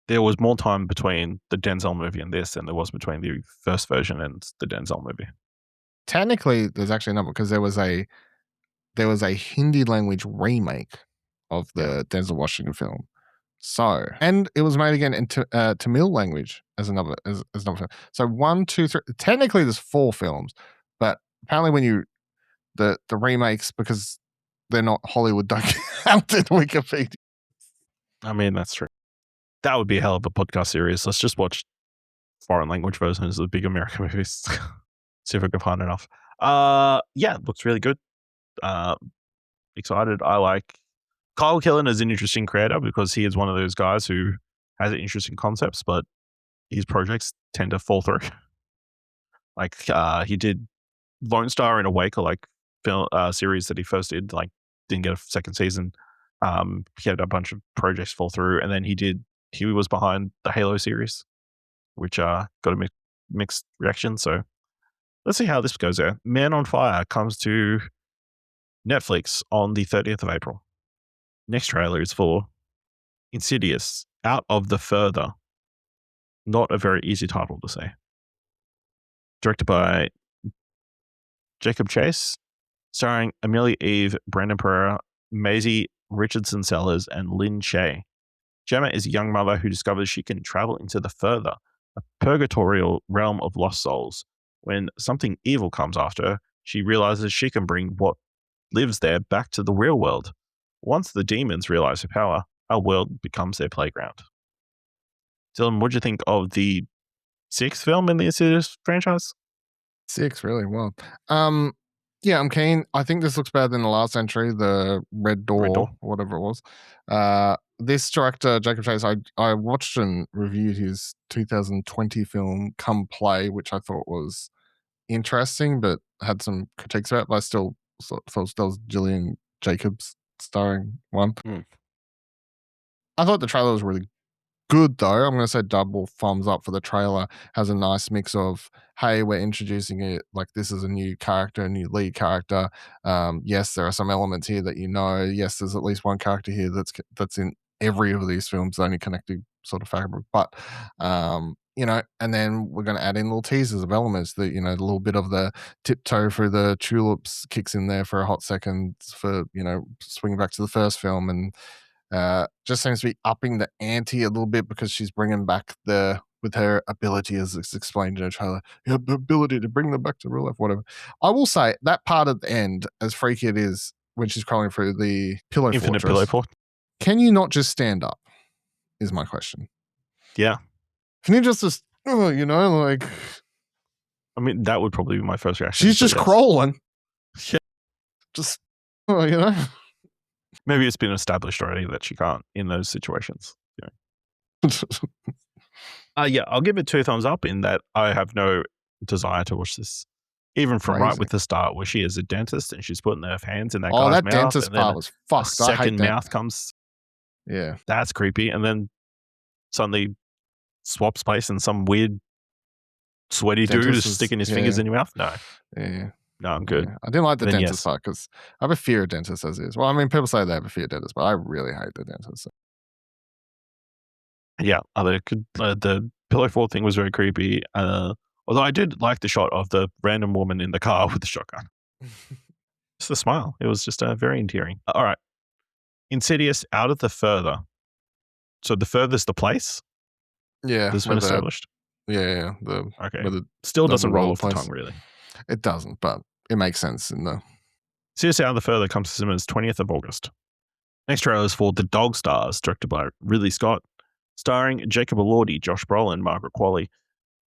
there was more time between the Denzel movie and this than there was between the first version and the Denzel movie. Technically, there's actually another because there was a Hindi language remake of the Denzel Washington film. So, and it was made again in Tamil language as another film. So 1, 2, 3. Technically, there's 4 films, but apparently, when the remakes, because they're not Hollywood, don't count in Wikipedia. I mean, that's true. That would be a hell of a podcast series. Let's just watch foreign language versions of the big American movies. See if I can find enough. Yeah, looks really good. Excited. I like Kyle Killen as an interesting creator because he is one of those guys who has interesting concepts, but his projects tend to fall through. Like he did Lone Star and Awake, or like film series that he first did, like didn't get a second season. He had a bunch of projects fall through, and then he was behind the Halo series, which got a mixed reaction. So let's see how this goes there. Man on Fire comes to Netflix on the 30th of April. Next trailer is for Insidious, Out of the Further. Not a very easy title to say. Directed by Jacob Chase, starring Amelia Eve, Brandon Pereira, Maisie Richardson Sellers, and Lynn Shay. Gemma is a young mother who discovers she can travel into the Further, a purgatorial realm of lost souls. When something evil comes after her, she realizes she can bring what lives there back to the real world. Once the demons realize her power, our world becomes their playground. Dylan, what do you think of the 6th film in the Insidious franchise? 6, really? Well, yeah, I'm keen. I think this looks better than the last entry, the Red Door, or whatever it was. This director, Jacob Chase, I watched and reviewed his 2020 film Come Play, which I thought was interesting, but had some critiques about it. But I still thought that was Gillian Jacobs starring one. I thought the trailer was really good, though. I'm going to say double thumbs up for the trailer. Has a nice mix of, hey, we're introducing it like this is a new character, a new lead character. Yes, there are some elements here that you know. Yes, there's at least one character here that's in every of these films, the only connecting sort of fabric. But and then we're going to add in little teasers of elements that, the little bit of the tiptoe through the tulips kicks in there for a hot second for, swinging back to the first film. And just seems to be upping the ante a little bit because she's bringing back with her ability, as it's explained in her trailer, her ability to bring them back to real life, whatever. I will say that part at the end, as freaky it is when she's crawling through the Infinite Pillow Fort. Can you not just stand up? Is my question. Yeah. Can you just like? I mean, that would probably be my first reaction. She's just crawling. Yeah. Just, Maybe it's been established already that she can't in those situations. Yeah, I'll give it 2 thumbs up in that I have no desire to watch this. Even from right with the start, where she is a dentist and she's putting her hands in that guy's that mouth. Dentist part was fucked. Second mouth comes. Yeah. That's creepy. And then suddenly swaps place and some weird sweaty dude is sticking his fingers in your mouth. No. Yeah. No, I'm good. Yeah. I didn't like the dentist part because I have a fear of dentists as is. Well, I mean, people say they have a fear of dentists, but I really hate the dentists. Yeah, the Pillow Fort thing was very creepy. Although I did like the shot of the random woman in the car with the shotgun. Just the smile. It was just very endearing. All right. Insidious, Out of the Further. So the furthest the place Yeah, This has been established. yeah. Okay. Where the Still doesn't doesn't roll roll off the place. tongue, really. It doesn't, but it makes sense in the. See Us Out the Further comes to cinemas 20th of August. Next trailer is for The Dog Stars, directed by Ridley Scott, starring Jacob Elordi, Josh Brolin, Margaret Qualley,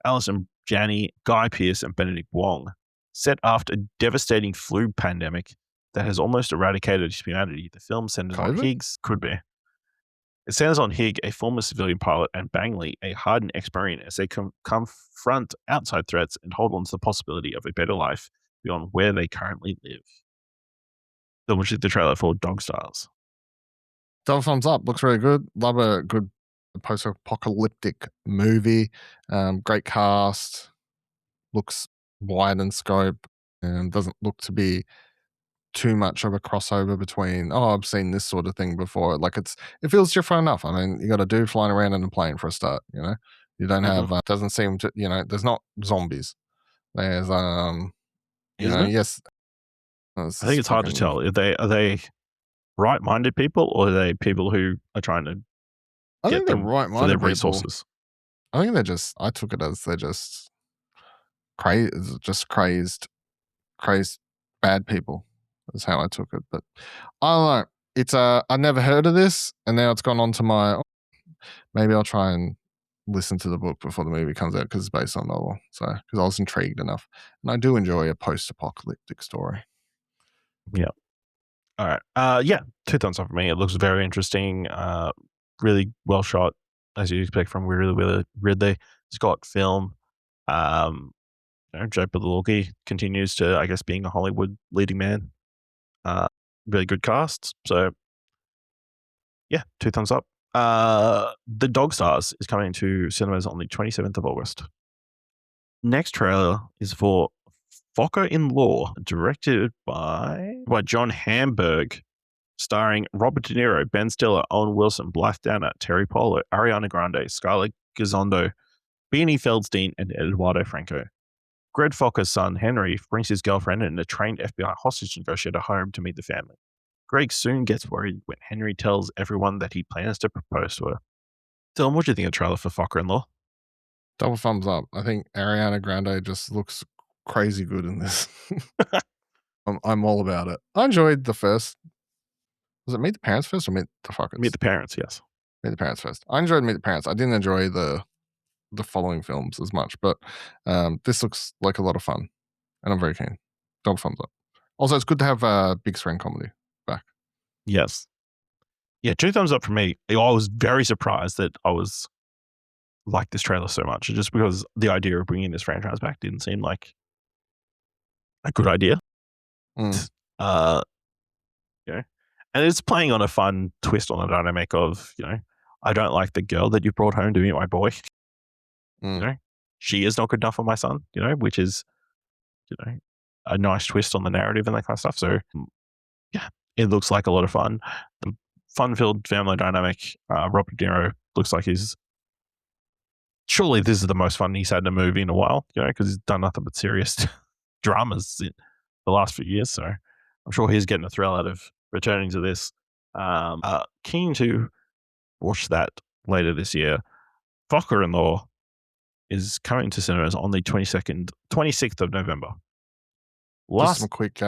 Alison Janney, Guy Pearce, and Benedict Wong. Set after a devastating flu pandemic that has almost eradicated humanity, the film centers on COVID? Higgs, could be. It centers on Higg, a former civilian pilot, and Bangley, a hardened ex-Marine, as they confront outside threats and hold on to the possibility of a better life beyond where they currently live. So which is the trailer for Dog Stars. Double thumbs up. Looks really good. Love a good post-apocalyptic movie. Great cast. Looks wide in scope and doesn't look to be too much of a crossover between, I've seen this sort of thing before. Like it feels different enough. I mean, you got a dude flying around in a plane for a start, you know? You don't have, doesn't seem to, there's not zombies. There's, yes. I think it's hard to tell. Are they right-minded people, or are they people who are trying to I get think they're them for right-minded their people. resources? I think I took it as they're just crazed bad people is how I took it. But I don't know. It's I never heard of this, and now it's gone on to my. Maybe I'll try and listen to the book before the movie comes out because it's based on novel. So because I was intrigued enough, and I do enjoy a post-apocalyptic story. Yeah. All right. Yeah. 2 thumbs up for me. It looks very interesting. Really well shot, as you expect from Ridley Scott film. Joe Padalecki continues to, I guess, being a Hollywood leading man. Really good cast. So, yeah, 2 thumbs up. The Dog Stars is coming to cinemas on the 27th of August. Next trailer is for Fokker in Law, directed by John Hamburg, starring Robert De Niro, Ben Stiller, Owen Wilson, Blythe Danner, Terry Polo, Ariana Grande, Scarlett Gisondo, Beanie Feldstein, and Eduardo Franco. Greg Fokker's son, Henry, brings his girlfriend and a trained FBI hostage negotiator home to meet the family. Greg soon gets worried when Henry tells everyone that he plans to propose to her. Dylan, what do you think of the trailer for Fokker in Law? Double thumbs up. I think Ariana Grande just looks crazy good in this. I'm all about it. I enjoyed the first. Was it Meet the Parents first or Meet the Fockers? Meet the Parents, yes. Meet the Parents first. I enjoyed Meet the Parents. I didn't enjoy the following films as much, but this looks like a lot of fun, and I'm very keen. Double thumbs up. Also, it's good to have big screen comedy back. Yes. Yeah, 2 thumbs up for me. I was very surprised that I was like this trailer so much, just because the idea of bringing this franchise back didn't seem like a good idea. And it's playing on a fun twist on the dynamic of, I don't like the girl that you brought home to meet my boy. She is not good enough for my son, which is, a nice twist on the narrative and that kind of stuff. So, yeah, it looks like a lot of fun. The fun-filled family dynamic. Robert De Niro looks like surely this is the most fun he's had in a movie in a while, because he's done nothing but serious dramas in the last few years. So I'm sure he's getting a thrill out of returning to this. Keen to watch that later this year. Fokker in Law is coming to cinemas on the 26th of November. Just some quick,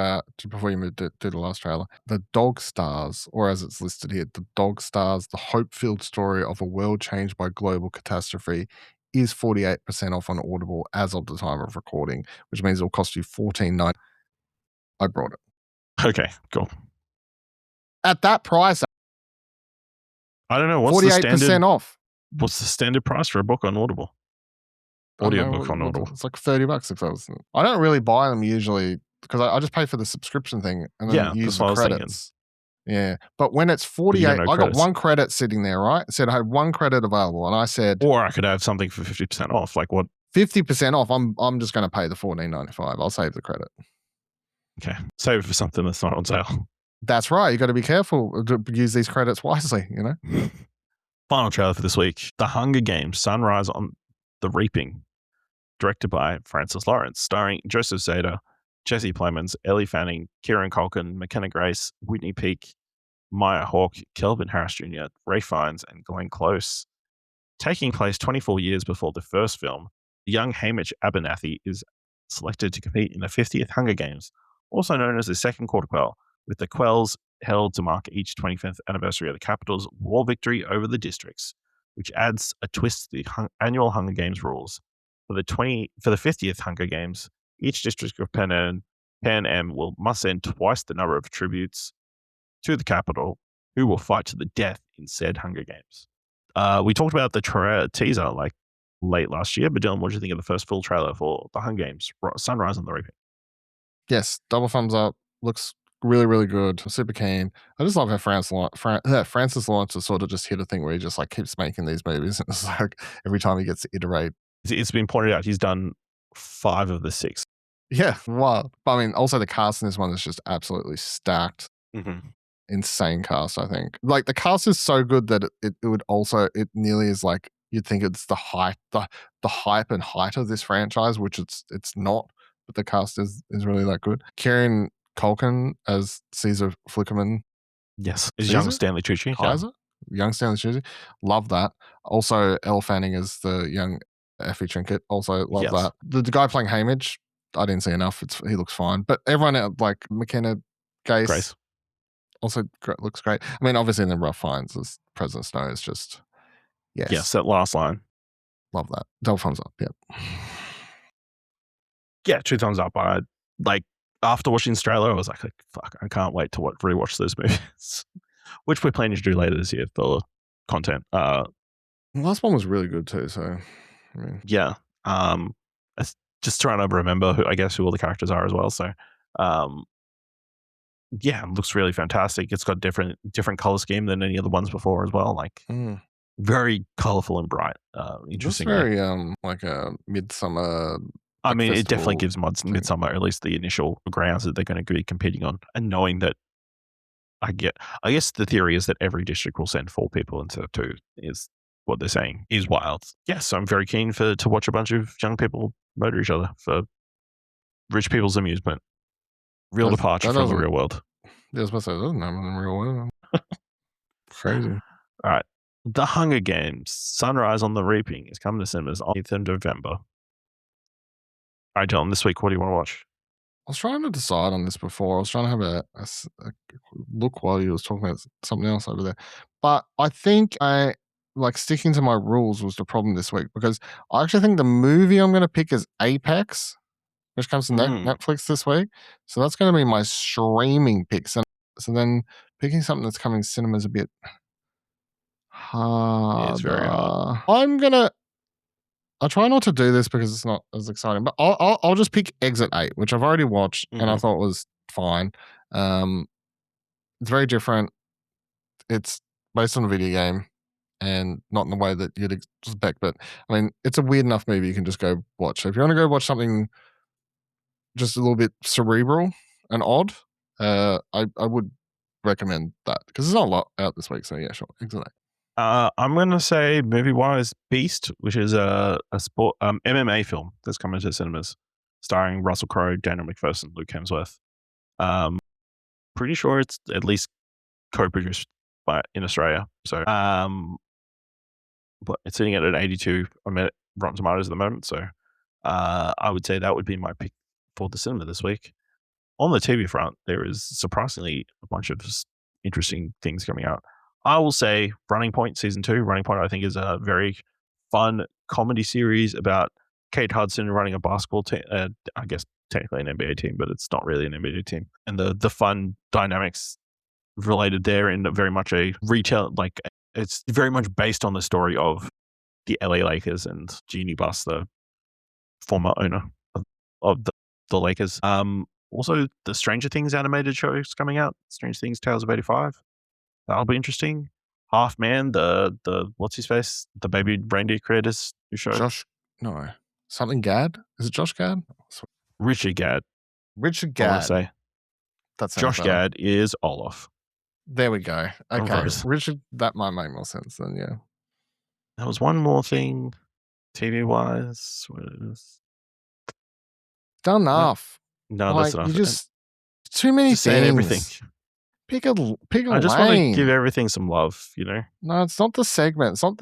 before you move to the last trailer. The Dog Stars, or as it's listed here, The Dog Stars, the hope-filled story of a world changed by global catastrophe, is 48% off on Audible as of the time of recording, which means it'll cost you $14.90. I brought it. Okay, cool. At that price, I don't know, what's 48% off. What's the standard price for a book on Audible? Audiobook on Audible. It's like $30. I don't really buy them usually because I just pay for the subscription thing and then use the credits. Yeah. But when it's 48, I got one credit sitting there, right? It said I had one credit available and I said, or I could have something for 50% off. Like what? 50% off. I'm just going to pay the $14.95. I'll save the credit. Okay. Save it for something that's not on sale. That's right. You got to be careful to use these credits wisely, Final trailer for this week. The Hunger Games, Sunrise on the Reaping, directed by Francis Lawrence, starring Joseph Zeta, Jesse Plemons, Ellie Fanning, Kieran Culkin, McKenna Grace, Whitney Peake, Maya Hawke, Kelvin Harris Jr., Ray Fiennes, and Glenn Close. Taking place 24 years before the first film, the young Hamish Abernathy is selected to compete in the 50th Hunger Games, also known as the Second Quarter Quell, with the Quells held to mark each 25th anniversary of the capital's war victory over the districts, which adds a twist to the annual Hunger Games rules. For the 50th Hunger Games, each district of Pan Am must send twice the number of tributes to the capital, who will fight to the death in said Hunger Games. We talked about the teaser like late last year, but Dylan, what do you think of the first full trailer for the Hunger Games, Sunrise on the Reaping? Yes, double thumbs up. Looks really, really good. I'm super keen. I just love how Francis Lawrence has sort of just hit a thing where he just like keeps making these movies. And it's like every time he gets to iterate. It's been pointed out he's done 5 of the 6. Yeah, wow. But I mean, also the cast in this one is just absolutely stacked. Mm-hmm. Insane cast, I think. Like the cast is so good that it would also, it nearly is like you'd think it's the hype, the hype and height of this franchise, which it's not, but the cast is really that good. Kieran Culkin as Caesar Flickerman. Yes, is young Stanley Tucci. Kaiser? Young Stanley Tucci. Love that. Also, Elle Fanning as the young Effie Trinket. Also love that. The guy playing Hamish, I didn't see enough. He looks fine. But everyone else, like McKenna Grace. Also looks great. I mean, obviously in the rough finds as President Snow is just yes, that last line. Love that. Double thumbs up. Yep. Yeah, 2 thumbs up. I like after watching this trailer, I was like, fuck, I can't wait to rewatch those movies, which we're planning to do later this year for content. The last one was really good too. So, I mean, yeah. Just trying to remember who all the characters are as well. So, yeah, it looks really fantastic. It's got different color scheme than any of the ones before as well. Like very colorful and bright. Interesting. It's very like a midsummer. I mean, it definitely gives Midsummer at least the initial grounds that they're going to be competing on, and knowing that I guess the theory is that every district will send 4 people instead of 2 is what they're saying is wild. Yes, I'm very keen to watch a bunch of young people murder each other for rich people's amusement. Real departure from the real world. Yeah, I was about to say, that doesn't happen in the real world. Crazy. All right. The Hunger Games, Sunrise on the Reaping, is coming to cinemas on 8th of November. All right, Dylan, this week, what do you want to watch? I was trying to decide on this before. I was trying to have a look while you was talking about something else over there. But I think sticking to my rules was the problem this week, because I actually think the movie I'm going to pick is Apex, which comes to Netflix this week. So that's going to be my streaming pick. So then picking something that's coming to cinema is a bit hard. It's very hard. I'll try not to do this because it's not as exciting, but I'll just pick Exit 8, which I've already watched and I thought was fine. It's very different. It's based on a video game and not in the way that you'd expect, but I mean, it's a weird enough movie you can just go watch. So if you want to go watch something just a little bit cerebral and odd, I would recommend that because there's not a lot out this week. So yeah, sure. Exit 8. I'm going to say movie-wise Beast, which is a sport MMA film that's coming to cinemas starring Russell Crowe, Daniel McPherson, Luke Hemsworth. Pretty sure it's at least co-produced in Australia. So, but it's sitting at an 82 on Rotten Tomatoes at the moment. So, I would say that would be my pick for the cinema this week. On the TV front, there is surprisingly a bunch of interesting things coming out. I will say Running Point Season 2. Running Point, I think, is a very fun comedy series about Kate Hudson running a basketball team. I guess technically an NBA team, but it's not really an NBA team. And the fun dynamics related there, and very much a retail, like it's very much based on the story of the LA Lakers and Jeannie Buss, the former owner of the Lakers. Also, the Stranger Things animated show is coming out. Stranger Things Tales of 85. That'll be interesting. Half Man, the what's his face? The baby reindeer creators who show. Something Gad? Is it Josh Gad? Richard Gad. Richard Gad. I want to say. That's Josh Gad is Olaf. There we go. Okay. Richard, that might make more sense then, yeah. There was one more thing, TV-wise. Done enough. No, that's enough. You just too many things. Saying everything. Pick a I just want to lane. give everything some love, you know? No, it's not the segment. It's not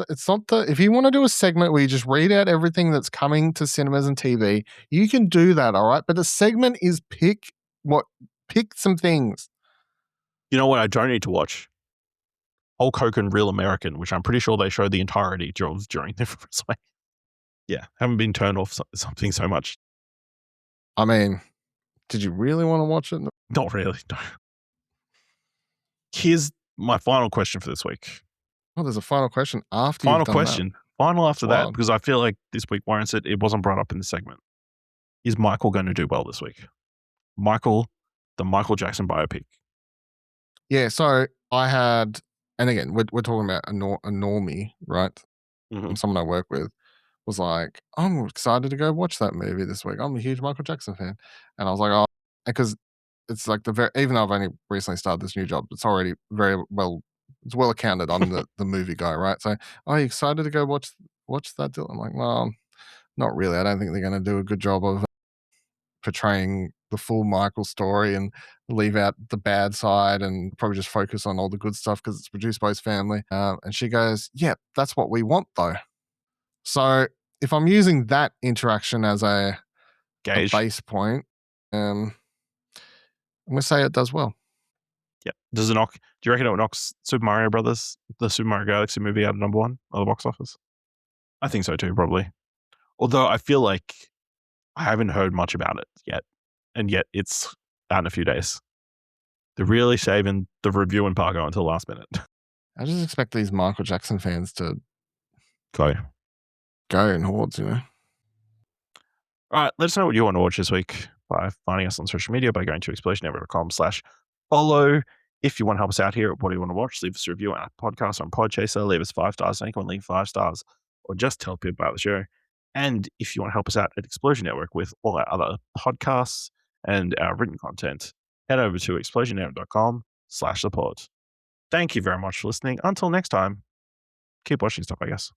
the. If you want to do a segment where you just read out everything that's coming to cinemas and TV, you can do that, all right? But the segment is pick some things. You know what I don't need to watch? Hulk Hogan Real American, which I'm pretty sure they showed the entirety during the WrestleMania. Yeah, haven't been turned off something so much. I mean, did you really want to watch it? Not really, no. Here's my final question for this week. Oh, there's a final question after Final you've done question. Final after that, wild. because I feel like this week warrants it. It wasn't brought up in the segment. Is Michael going to do well this week? Michael, the Michael Jackson biopic. Yeah, so I had, and again, we're talking about a normie, right? Mhm. Someone I work with was like, I'm excited to go watch that movie this week. I'm a huge Michael Jackson fan. And I was like, oh, because it's like even though I've only recently started this new job, it's already it's well accounted. I'm the movie guy, right? So, are you excited to go watch that deal? I'm like, well, not really. I don't think they're going to do a good job of portraying the full Michael story and leave out the bad side and probably just focus on all the good stuff because it's produced by his family. And she goes, yeah, that's what we want though. So if I'm using that interaction as a Gauge. base point, I'm going to say it does well. Yeah. Does it knock? Do you reckon it would knock Super Mario Brothers, the Super Mario Galaxy movie, out of number 1 at the box office? I think so too, probably. Although I feel like I haven't heard much about it yet, and yet it's out in a few days. They're really saving the review embargo until last minute. I just expect these Michael Jackson fans to Go in hordes, you know. All right, let us know what you want to watch this week by finding us on social media by going to explosionnetwork.com/follow. If you want to help us out here at What Do You Want to Watch, leave us a review on our podcast on Podchaser, leave us 5 stars, anyone leave 5 stars, or just tell people about the show. And if you want to help us out at Explosion Network with all our other podcasts and our written content, head over to explosionnetwork.com/support. Thank you very much for listening. Until next time, keep watching stuff, I guess.